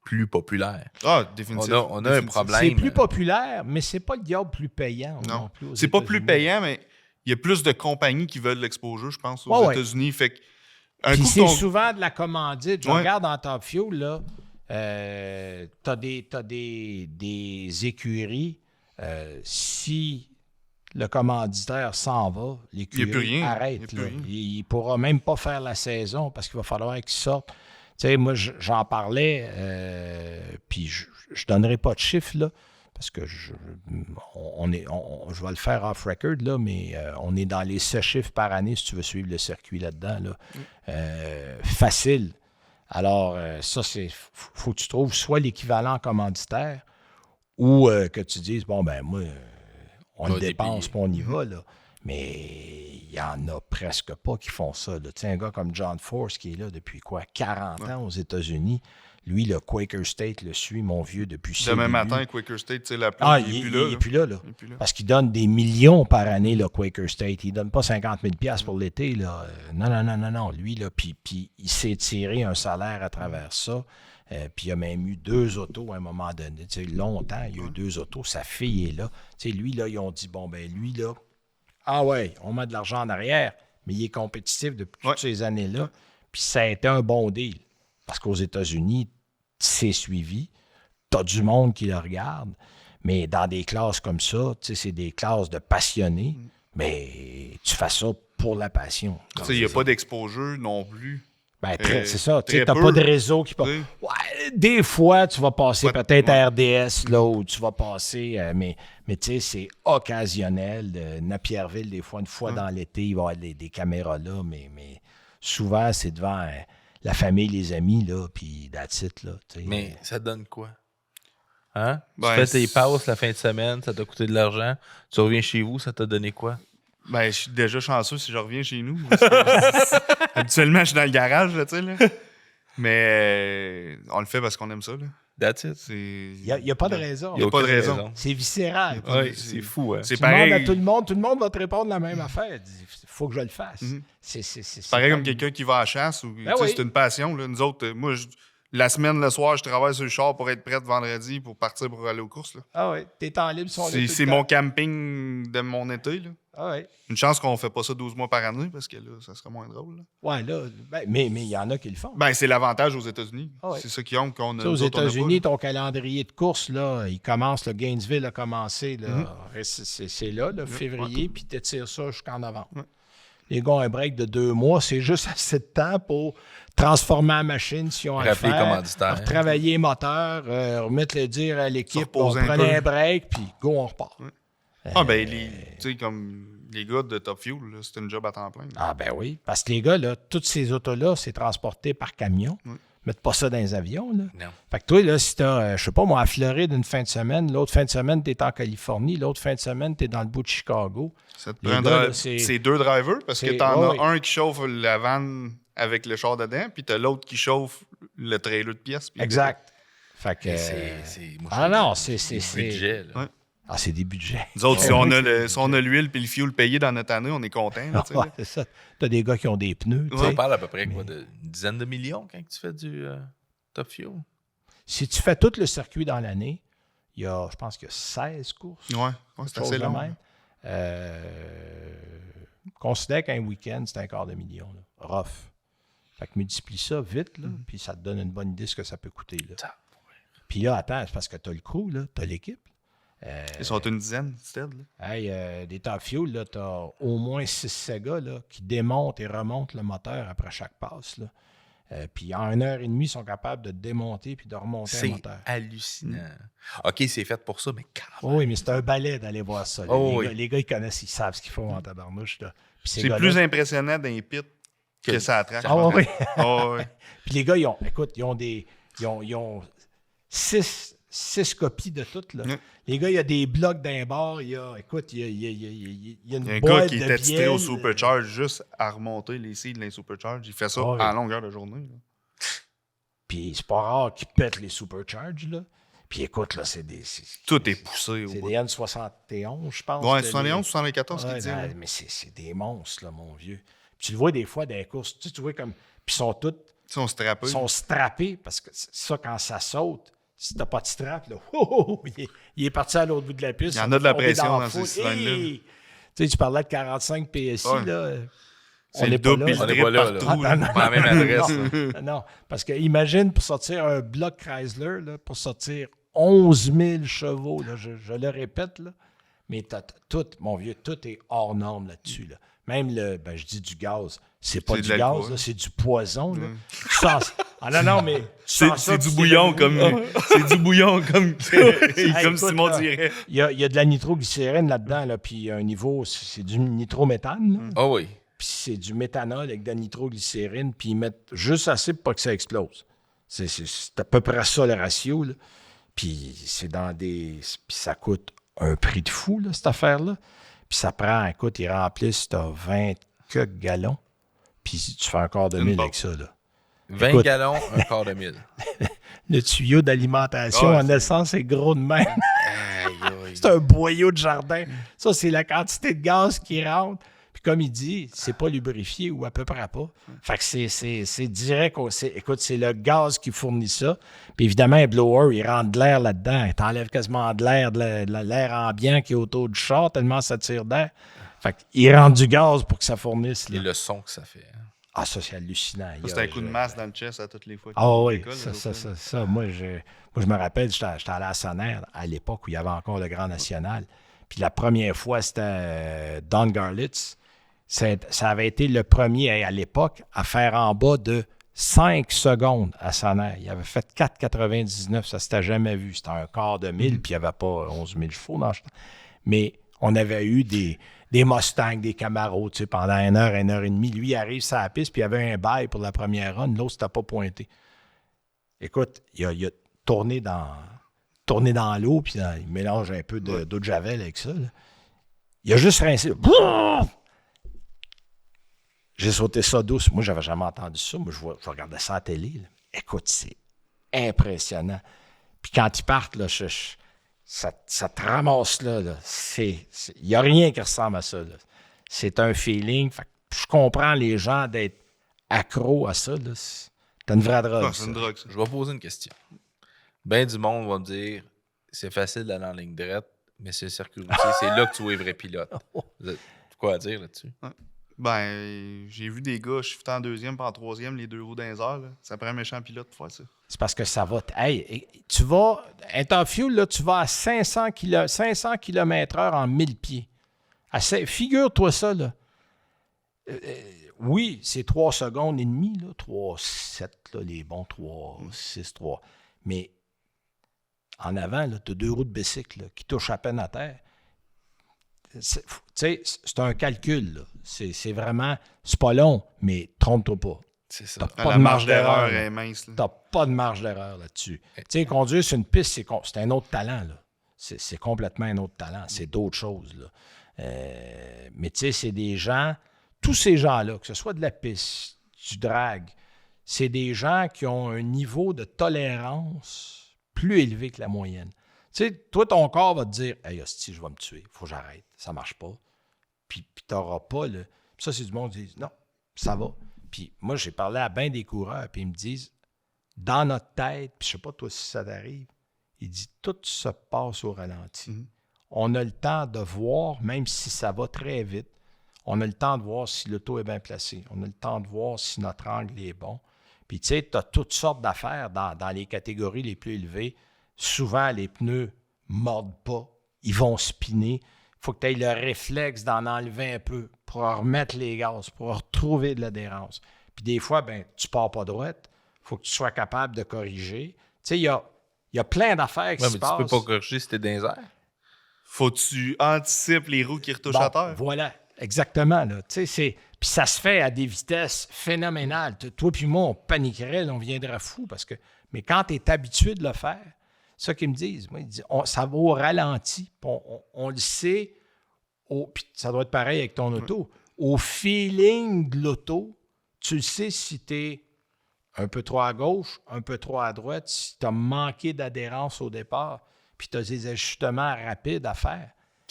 plus populaire. Ah, définitivement. On a un problème. C'est plus populaire, mais c'est pas le diable plus payant non, Non. plus. aux C'est pas plus États-Unis. payant, mais il y a plus de compagnies qui veulent l'exposure, je pense, aux Ouais, ouais. États-Unis. Fait que un Puis coup c'est ton- souvent de la commandite. Je Ouais. regarde en Top Fuel, là, t'as des écuries. Si le commanditaire s'en va, Il y a l'écurie plus rien. Il y arrête. a plus là. rien. Il ne pourra même pas faire la saison parce qu'il va falloir qu'il sorte. Tu sais, moi, j'en parlais, puis je ne donnerai pas de chiffres, là, parce que je vais le faire off-record, là, mais on est dans les 7 chiffres par année si tu veux suivre le circuit là-dedans. Là. Facile. Alors, ça, c'est faut que tu trouves soit l'équivalent commanditaire ou que tu dises, bon, ben moi, on le dépense puis on y va, là. Mais il n'y en a presque pas qui font ça. Là. Tu sais, un gars comme John Force qui est là depuis 40 ans aux États-Unis, lui, le Quaker State le suit, mon vieux, depuis ses Demain débuts. matin, Quaker State, tu sais, la pluie, Ah, il il est plus là. n'est plus là. Il est plus là. Parce qu'il donne des millions par année, le Quaker State. Il ne donne pas 50 000 $ pour l'été. Là. Non. Lui, là, puis il s'est tiré un salaire à travers ça. Puis il a même eu 2 autos à un moment donné. Tu sais, longtemps, il y a eu 2 autos. Sa fille est là. Tu sais, lui, là, ils ont dit, bon, ben lui, là, ah ouais, on met de l'argent en arrière, mais il est compétitif depuis toutes ces années-là. Puis ça a été un bon deal. Parce qu'aux États-Unis, c'est suivi. Tu as du monde qui le regarde. Mais dans des classes comme ça, c'est des classes de passionnés. Mais tu fais ça pour la passion. Il n'y a pas d'exposure non plus. Ben, c'est ça. Tu très n'as peu. pas de réseau qui... Ouais. Ouais, des fois, tu vas passer Ouais, peut-être à ouais. RDS, là, où tu vas passer... mais tu sais, c'est occasionnel. Napierville, des fois, une fois dans l'été, il va y avoir des caméras là, mais souvent, c'est devant la famille, les amis, là, puis that's it, là. T'sais. Mais ça te donne quoi? Hein? Ben, Tu fais tes passes la fin de semaine, ça t'a coûté de l'argent. Tu reviens chez vous, ça t'a donné quoi? Ben, je suis déjà chanceux si je reviens chez nous. Parce que, habituellement, je suis dans le garage, là, tu sais, là. Mais on le fait parce qu'on aime ça, là. That's it. Il n'y a pas de raison. Il n'y a pas de aucune raison. C'est viscéral. Oui, c'est fou, hein? C'est Tu demandes pareil. à tout le monde va te répondre la même affaire. Il faut que je le fasse. C'est Pareil comme quelqu'un qui va à la chasse. Ou, Ben tu sais, oui. C'est une passion, là. Nous autres, moi, la semaine, le soir, je travaille sur le char pour être prête vendredi pour partir pour aller aux courses, là. Ah oui, tes temps libres sont là. tout le C'est temps. mon camping de mon été, là. Ah oui. Une chance qu'on fait pas ça 12 mois par année, parce que là, ça serait moins drôle, là. Ouais, là, mais il y en a qui le font. Ben, c'est l'avantage aux États-Unis. Ah ouais. C'est ça qui ont qu'on a. Tu sais, aux nous autres, on a pas, États-Unis, là. ton calendrier de course, là, il commence, le Gainesville a commencé, là, Mm-hmm. c'est là, février, puis tu étires ça jusqu'en novembre. Les gars ont un break de 2 mois, c'est juste assez de temps pour transformer la machine si on a à le Rappeler les faire, commanditaires. retravailler les moteurs, remettre le dire à l'équipe, Se on reposer un prenait peu. un break, puis go, on repart. Ah, ben, tu sais, comme les gars de Top Fuel, là, c'est une job à temps plein. là. Ah ben oui, parce que les gars, là, toutes ces autos-là, c'est transporté par camion. Mettre pas ça dans les avions, là. Non. Fait que toi, là, si t'as, je sais pas moi, à Floride une fin de semaine, l'autre fin de semaine, t'es en Californie, l'autre fin de semaine, t'es dans le bout de Chicago. Ça te Les prend gars, là, c'est- c'est 2 drivers, parce que c'est- t'en ouais, as oui. un qui chauffe la vanne avec le char dedans, puis t'as l'autre qui chauffe le trailer de pièces. puis Exact. Fait que... Moi, Ah je non, fais c'est... des budgets, là. Ouais. Ah, c'est des budgets. Nous autres, si on a l'huile puis le fuel payé dans notre année, on est content. là, tu sais, Ouais, là. c'est ça. T'as des gars qui ont des pneus, tu sais. On parle à peu près quoi, d'une dizaine de millions quand tu fais du Top Fuel. Si tu fais tout le circuit dans l'année, il y a, je pense qu'il y a 16 courses. Ouais, c'est chose assez de long. même. Considère qu'un week-end, c'est $250,000. Là. Rough. Fait que multiplie ça vite, là, puis ça te donne une bonne idée de ce que ça peut coûter. Là. Puis là, attends, c'est parce que tu as le crew, tu as l'équipe. Ils sont une dizaine, Stead. Là. Hey, des Top Fuel, tu as au moins 6 gars là, qui démontent et remontent le moteur après chaque passe. Là. Puis en 1h30, ils sont capables de démonter puis de remonter un C'est moteur. hallucinant. OK, c'est fait pour ça, mais quand même. Oui, mais c'est un balai d'aller voir ça. là. Oh, oui. Les gars, ils connaissent, ils savent ce qu'ils font en tabarnouche. Là. Puis ces C'est gars-là- plus impressionnant dans les pits que ça attraque. Ah oui. Ah ouais. Puis les gars, ils ont 6 copies de toutes. Là. Mm. Les gars, il y a des blocs d'un bar. Il y a une Il y a un gars boîte qui de était titré bielle. au Supercharge juste à remonter les seeds de les Supercharge. Il fait ça Ah oui. en longueur de journée. là. Puis c'est pas rare qu'ils pètent les Supercharge. Là. Puis écoute, là, c'est des... Tout est poussé au C'est bout. des N71, je pense. Ouais, là, 71, 74, ce Ouais, qu'il dit. là. mais c'est des monstres, là, mon vieux. Puis tu le vois des fois dans les courses. Tu vois comme... Puis ils sont tous... Ils sont strappés. Ils sont strappés parce que ça, quand ça saute, si t'as pas de strap, là, il est parti à l'autre bout de la piste. Il y en a de la On est pression la dans ces foule. cylindres-là. Hey! Tu sais, tu parlais de 45 PSI, Ouais. là. C'est on le est pas double là. et le On est triple pas là, partout. là. là. Pas la même adresse. non, là. non, parce que imagine pour sortir un bloc Chrysler, là, pour sortir 11 000 chevaux, là, je le répète, là, mais tout, mon vieux, tout est hors norme là-dessus. Là. Même je dis du gaz, c'est pas C'est du de l'alcool. gaz, là, c'est du poison. Là. Tu sens- non, mais tu C'est sens ça, du puis bouillon comme c'est du bouillon comme Hey, comme écoute, Simon là, dirait. Il y a de la nitroglycérine là-dedans, là, puis un niveau, c'est du nitrométhane, là. Ah oui. Puis c'est du méthanol avec de la nitroglycérine, puis ils mettent juste assez pour pas que ça explose. C'est à peu près ça le ratio, là. Puis c'est dans des... Puis ça coûte un prix de fou, là, cette affaire-là. Puis ça prend, écoute, ils remplissent, t'as 20 quelques gallons, puis tu fais un quart de Une mille barre. avec ça, là. 20 Écoute. gallons, un quart de mille. Le tuyau d'alimentation Ah, en essence est gros de même. Aïe, aïe. C'est un boyau de jardin. Ça, c'est la quantité de gaz qui rentre. Puis comme il dit, c'est pas lubrifié ou à peu près pas. Fait que c'est direct. Écoute, c'est le gaz qui fournit ça. Puis évidemment, un blower, il rentre de l'air là-dedans. Il t'enlève quasiment de l'air, l'air ambiant qui est autour du char, tellement ça tire d'air. Fait qu'il rentre du gaz pour que ça fournisse. Et Là. le son que ça fait. hein. Ah, ça, c'est hallucinant. C'est un coup de masse dans le chest à toutes les fois. Ah oui, l'école, ça. Moi, je me rappelle, j'étais allé à Sonner à l'époque où il y avait encore le Grand National. Puis la première fois, c'était Don Garlitz. Ça avait été le premier à l'époque à faire en bas de 5 secondes à Sonner. Il avait fait 4,99. Ça ne s'était jamais vu. C'était un quart de mille, puis il n'y avait pas 11 000 chevaux dans le temps. Mais on avait eu des Mustangs, des Camaros, tu sais, pendant 1 heure, 1 heure et demie. Lui, il arrive sur la piste, puis il y avait un bail pour la première run. L'autre, c'était pas pointé. Écoute, il a tourné dans l'eau, puis il mélange un peu d'eau de javel avec ça. Là. Il a juste rincé. J'ai sauté ça douce. Moi, j'avais jamais entendu ça. Moi, je regardais ça à la télé. Là. Écoute, c'est impressionnant. Puis quand ils partent, là, ça te ramasse là. Il n'y a rien qui ressemble à ça. Là. C'est un feeling. Fait que je comprends les gens d'être accros à ça. Là. C'est une vraie drogue. C'est une drogue, ça. Je vais poser une question. Ben du monde va me dire c'est facile d'aller en ligne droite, mais c'est le circuit routier, c'est là que tu vois les vrais pilotes. Vous avez quoi à dire là-dessus? Ouais. Ben, j'ai vu des gars shifter en deuxième puis en troisième, les 2 roues dans les airs. Là. Ça prend un méchant pilote pour faire ça. C'est parce que ça va. Hey, tu vas. Un top fuel, là, tu vas à 500 km/h en 1000 pieds. Figure-toi ça, là. Oui, c'est 3 secondes et demie, là. 3,7, là, les bons 3,6, 3. Mais en avant, tu as 2 roues de bicycle là, qui touchent à peine à terre. C'est un calcul. Là. C'est vraiment. C'est pas long, mais trompe-toi pas. C'est ça. T'as pas La de marge d'erreur là. est mince. T'as pas de marge d'erreur là-dessus. Tu sais, conduire sur une piste, c'est un autre talent. Là. C'est complètement un autre talent. C'est d'autres choses. Là. Mais tu sais, c'est des gens, tous ces gens-là, que ce soit de la piste, du drag, c'est des gens qui ont un niveau de tolérance plus élevé que la moyenne. Tu sais, toi, ton corps va te dire « Hey, hostie, je vais me tuer, il faut que j'arrête, ça marche pas. » Puis tu n'auras pas le... Puis ça, c'est du monde qui dit « Non, ça va. » Puis moi, j'ai parlé à bien des coureurs, puis ils me disent « Dans notre tête, puis je sais pas toi si ça t'arrive, il dit « Tout se passe au ralenti. On a le temps de voir, même si ça va très vite, on a le temps de voir si l'auto est bien placé. On a le temps de voir si notre angle est bon. Puis tu sais, tu as toutes sortes d'affaires dans les catégories les plus élevées. Souvent, les pneus ne mordent pas. Ils vont spinner. Il faut que tu aies le réflexe d'en enlever un peu pour remettre les gaz, pour retrouver de l'adhérence. Puis des fois, ben, tu ne pars pas droite. Il faut que tu sois capable de corriger. Tu sais, il y a plein d'affaires qui se passent. Tu peux pas corriger si t'es dans les airs. Faut que tu anticipes les roues qui retouchent à terre. Voilà, exactement. Là. Puis ça se fait à des vitesses phénoménales. Toi puis moi, on paniquerait, on viendrait fou. Mais quand tu es habitué de le faire, c'est ça qu'ils me disent. Moi, ils disent ça va au ralenti. On le sait. Puis ça doit être pareil avec ton auto. Au feeling de l'auto, tu le sais si tu es un peu trop à gauche, un peu trop à droite, si tu as manqué d'adhérence au départ, puis tu as des ajustements rapides à faire.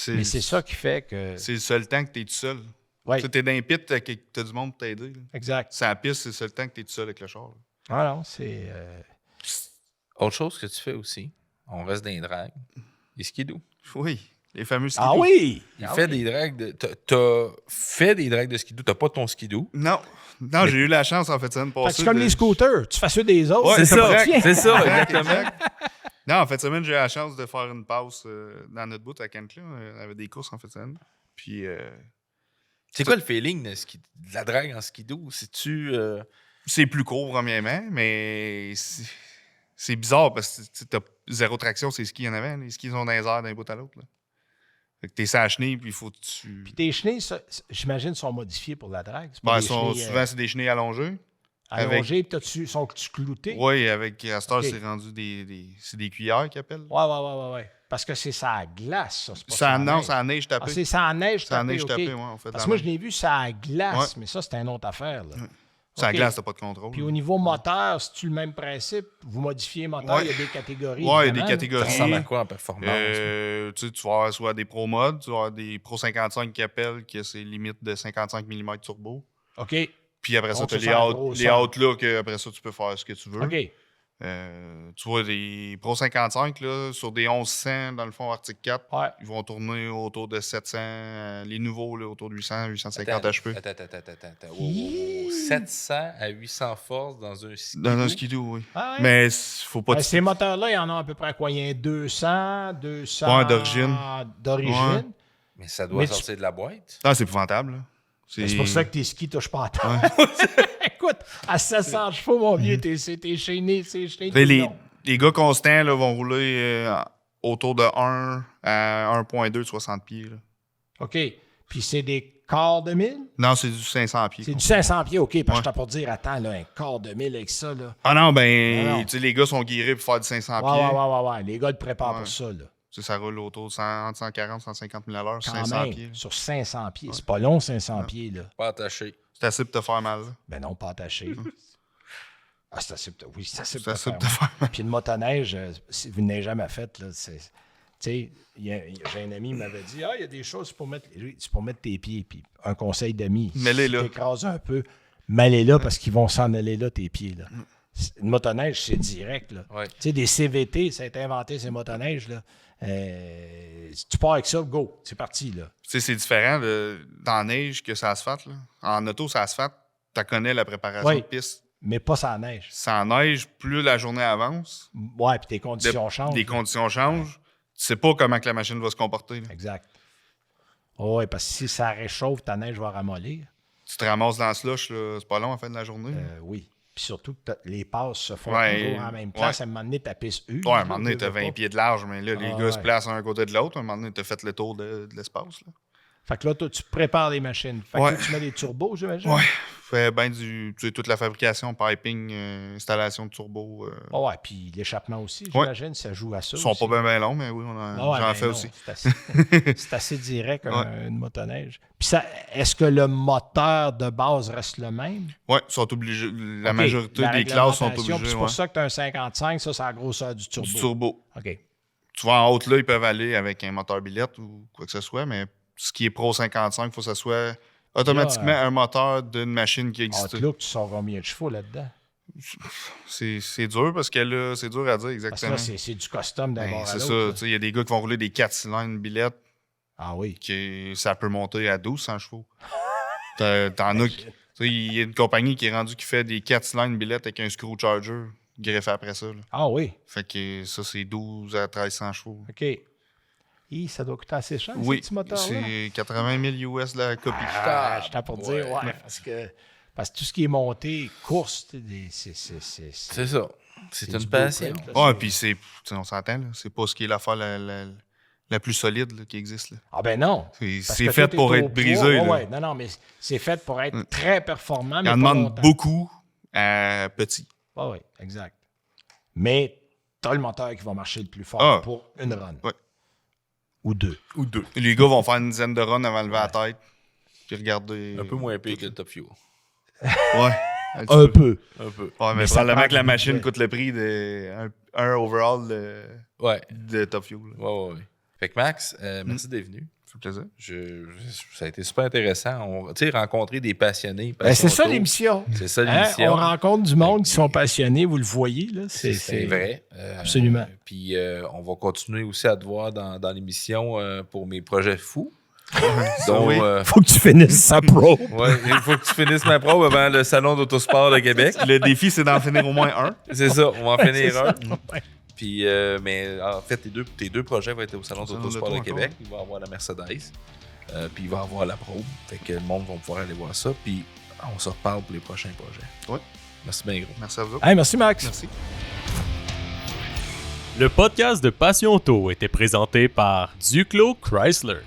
Mais c'est ça qui fait que... C'est le seul temps que tu es tout seul. Ouais. Tu es dans un pit, tu as du monde pour t'aider. Là. Exact. C'est la piste, c'est le seul temps que tu es tout seul avec le char. Là. Ah non, c'est... Autre chose que tu fais aussi, on reste dans les drags, les skidoo. Oui, les fameux skidoo. Ah oui! Il fait des drags de... T'as fait des drags de skidoo, t'as pas ton skidoo. Non, j'ai eu la chance en fait semaine passée. C'est comme les scooters, tu fais ceux des autres. Ouais, C'est ça, exactement. Exact. Non, en fait, semaine, j'ai eu la chance de faire une passe dans notre bout à Canclin. On avait des courses en fait semaine. Puis. C'est quoi le feeling de la drague en skidoo? C'est-tu. C'est plus court, premièrement, mais c'est bizarre parce que t'as zéro traction, c'est skis en avant. Les skis sont dans les airs d'un bout à l'autre. Là. Fait que t'es sur la chenille, puis il faut que tu. Puis tes chenilles, j'imagine, sont modifiées pour la drague. Ben, souvent, c'est des chenilles allongées. Allongées, puis sont-tu cloutées? Oui, avec à cette heure, Okay. c'est rendu c'est des cuillères qu'ils appellent. Ouais. Parce que c'est ça glace, ça. C'est pas Ça, non, neige. c'est la neige tapée. Ah, c'est ça à neige C'est la tapée, neige OK. tapée, moi, en fait. Parce que moi, je l'ai vu, ça à glace, Ouais. mais ça, c'est une autre affaire. Là. C'est la OK. glace, t'as pas de contrôle. Puis au niveau moteur, c'est-tu le même principe? Vous modifiez le moteur, Ouais. il y a des catégories. Ouais, il y a des évidemment. Ça catégories. ressemble à quoi en performance? Tu vas avoir soit des Pro Mod, tu vas avoir des Pro 55 qui appellent, que c'est limite de 55 mm turbo. OK. Puis après ça, Donc, tu as c'est ça, en gros, les ça. Outlook, après ça, tu peux faire ce que tu veux. OK. Tu vois, des Pro 55, là, sur des 1100 dans le fond Arctic 4, Ouais. ils vont tourner autour de 700. Les nouveaux, là, autour de 800, 850 HP. Attends. Wow. 700 à 800 forces dans un skidoo. Dans un skidoo, oui. Ah ouais. Mais faut pas... Ben, ces moteurs-là, il y en a à peu près quoi? Il y a 200 Ouais, d'origine. d'origine. Mais ça doit Mais tu- sortir de la boîte. Ah, c'est épouvantable. Là. C'est pour ça que tes skis touchent pas à terre. Écoute, à 700 chevaux, mon vieux, t'es chaîné, c'est chaîné. Tu sais, les gars constants là, vont rouler autour de 1 à 1.2 de 60 pieds. Là. OK. Puis c'est des quarts de mille? Non, c'est du 500 pieds. C'est du 500 pieds, OK. Parce que Ouais. j'étais pour dire, attends, là, un quart de mille avec ça, là. Ah non, ben, Non. tu sais, les gars sont guéris pour faire du 500 Ouais, pieds. ouais. Les gars te préparent Ouais. pour ça, là. Tu sais, ça roule autour de 140, 150 000 à l'heure sur Quand 500 même, pieds. là. sur 500 pieds. C'est pas long, 500 pieds, là. Pas attaché. C'est assez pour te faire mal. Là. Ben non, pas attaché. Ah, c'est assez pour oui, c'est assez C'est pour assez te pour te faire faire mal. Puis une motoneige, si vous n'avez jamais fait, là, c'est... Tu sais, j'ai un ami qui m'avait dit, il y a des choses pour mettre tes pieds. Puis un conseil d'ami, Mets-les si là. t'écrases un peu, mets-les là parce qu'ils vont s'en aller là, tes pieds. Là. Une motoneige, c'est direct. Là. Ouais. Tu sais, des CVT, ça a été inventé, ces motoneiges. Là. Si tu pars avec ça, go, c'est parti. Là. Tu sais, c'est différent dans la neige que ça asphalte. Là. En auto, ça asphalte, tu connais la préparation Oui. de piste. Mais pas sans neige. Sans neige, plus la journée avance, Ouais, puis tes conditions changent. les conditions changent. Tu sais pas comment que la machine va se comporter. Là. Exact. Oh, oui, parce que si ça réchauffe, ta neige va ramollir. Tu te ramasses dans le slush, là, c'est pas long à la fin de la journée. là. Oui. Puis surtout que les passes se font Ouais, toujours en même place. ouais. À un moment donné, ta piste U. Ouais, à un moment donné, t'as 20 pieds de large, mais là, les Ah, gars se ouais. placent un côté de l'autre. À un moment donné, t'as fait le tour de l'espace. Là. Fait que là, toi, tu prépares les machines. Fait que Ouais. là, tu mets des turbos, j'imagine? Ouais. Fait bien tu sais, toute la fabrication, piping, installation de turbo. Ah ouais, puis l'échappement aussi, j'imagine, ça joue à ça. Ils sont aussi. pas bien longs, mais oui, Ah ouais, j'en ben fais non, aussi. C'est assez, c'est assez direct, une motoneige. Puis ça, est-ce que le moteur de base reste le même? Oui, sont obligés. La OK, majorité la des classes sont réglementation, puis obligées. c'est pour Ouais. ça que tu as un 55, ça, c'est la grosseur du turbo. Du turbo. OK. Tu vois, en haute, là, ils peuvent aller avec un moteur billette ou quoi que ce soit, mais ce qui est Pro 55, il faut que ça soit automatiquement un moteur d'une machine qui Ah, existe. là, tu sors combien de chevaux là-dedans? C'est dur parce que là, c'est dur à dire Parce que exactement. là, c'est du custom d'un Ben, bord à c'est l'autre, ça. là. Tu sais, il y a des gars qui vont rouler des 4 cylindres billette, Ah oui. ça peut monter à 1200 chevaux. T'en as qui. Tu sais, il y a une compagnie qui est rendue qui fait des 4 cylindres billette avec un screw charger greffé après ça. Là. Ah oui. Fait que ça, c'est 12 à 1300 chevaux. OK. Ça doit coûter assez cher, Oui, ce petit moteur-là. c'est 80 000 US la copie. Ah, je t'ai pour dire, Ouais. ouais. Parce que tout ce qui est monté, course, c'est C'est ça. C'est du une beau passion. print, là. Ouais, puis c'est. Tu sais, on s'entend, là. C'est pas ce qui est l'affaire la plus solide là, qui existe. Là. Ah ben non. C'est Parce que fait toi, pour t'es au être brisé. poids. là. Ouais, non, non, mais c'est fait pour être très performant, Il mais en pas demande longtemps. beaucoup à petit. Ah oui, exact. Mais t'as le moteur qui va marcher le plus fort Ah. pour une run. Ouais. Ou deux. Ou deux. Les gars vont faire une dizaine de runs avant de lever la tête. Puis regarder. Un peu moins pire que le Top Fuel. Ouais. Un petit peu. Un peu. Ouais, mais Mais ça probablement prend que la du machine budget. coûte le prix d'un overall Ouais. de Top Fuel. là. Ouais. Fait que Max, merci d'être venu. Ça fait plaisir. Ça a été super intéressant. Tu sais, rencontrer des passionnés. Ben, c'est ça passion auto. l'émission. C'est ça Hein? l'émission. On rencontre du monde qui sont passionnés, vous le voyez. Là. C'est vrai. Absolument. Puis on va continuer aussi à te voir dans l'émission pour mes projets fous. Donc, oui. Faut que tu finisses sa pro. ouais, il faut que tu finisses ma probe avant le Salon d'Autosport de Québec. Le défi, c'est d'en finir au moins un. C'est ça, on va en finir C'est un. ça, ouais. Puis, mais en fait, tes deux projets vont être au Salon Salon d'Autosport de d'Auto Québec. encore. Il va y avoir la Mercedes. Puis il va y avoir la probe. Fait que le monde va pouvoir aller voir ça. Puis on se reparle pour les prochains projets. Ouais. Merci bien gros. Merci à vous autres. Hey, merci, Max. Merci. Le podcast de Passion Auto était présenté par Duclos Chrysler.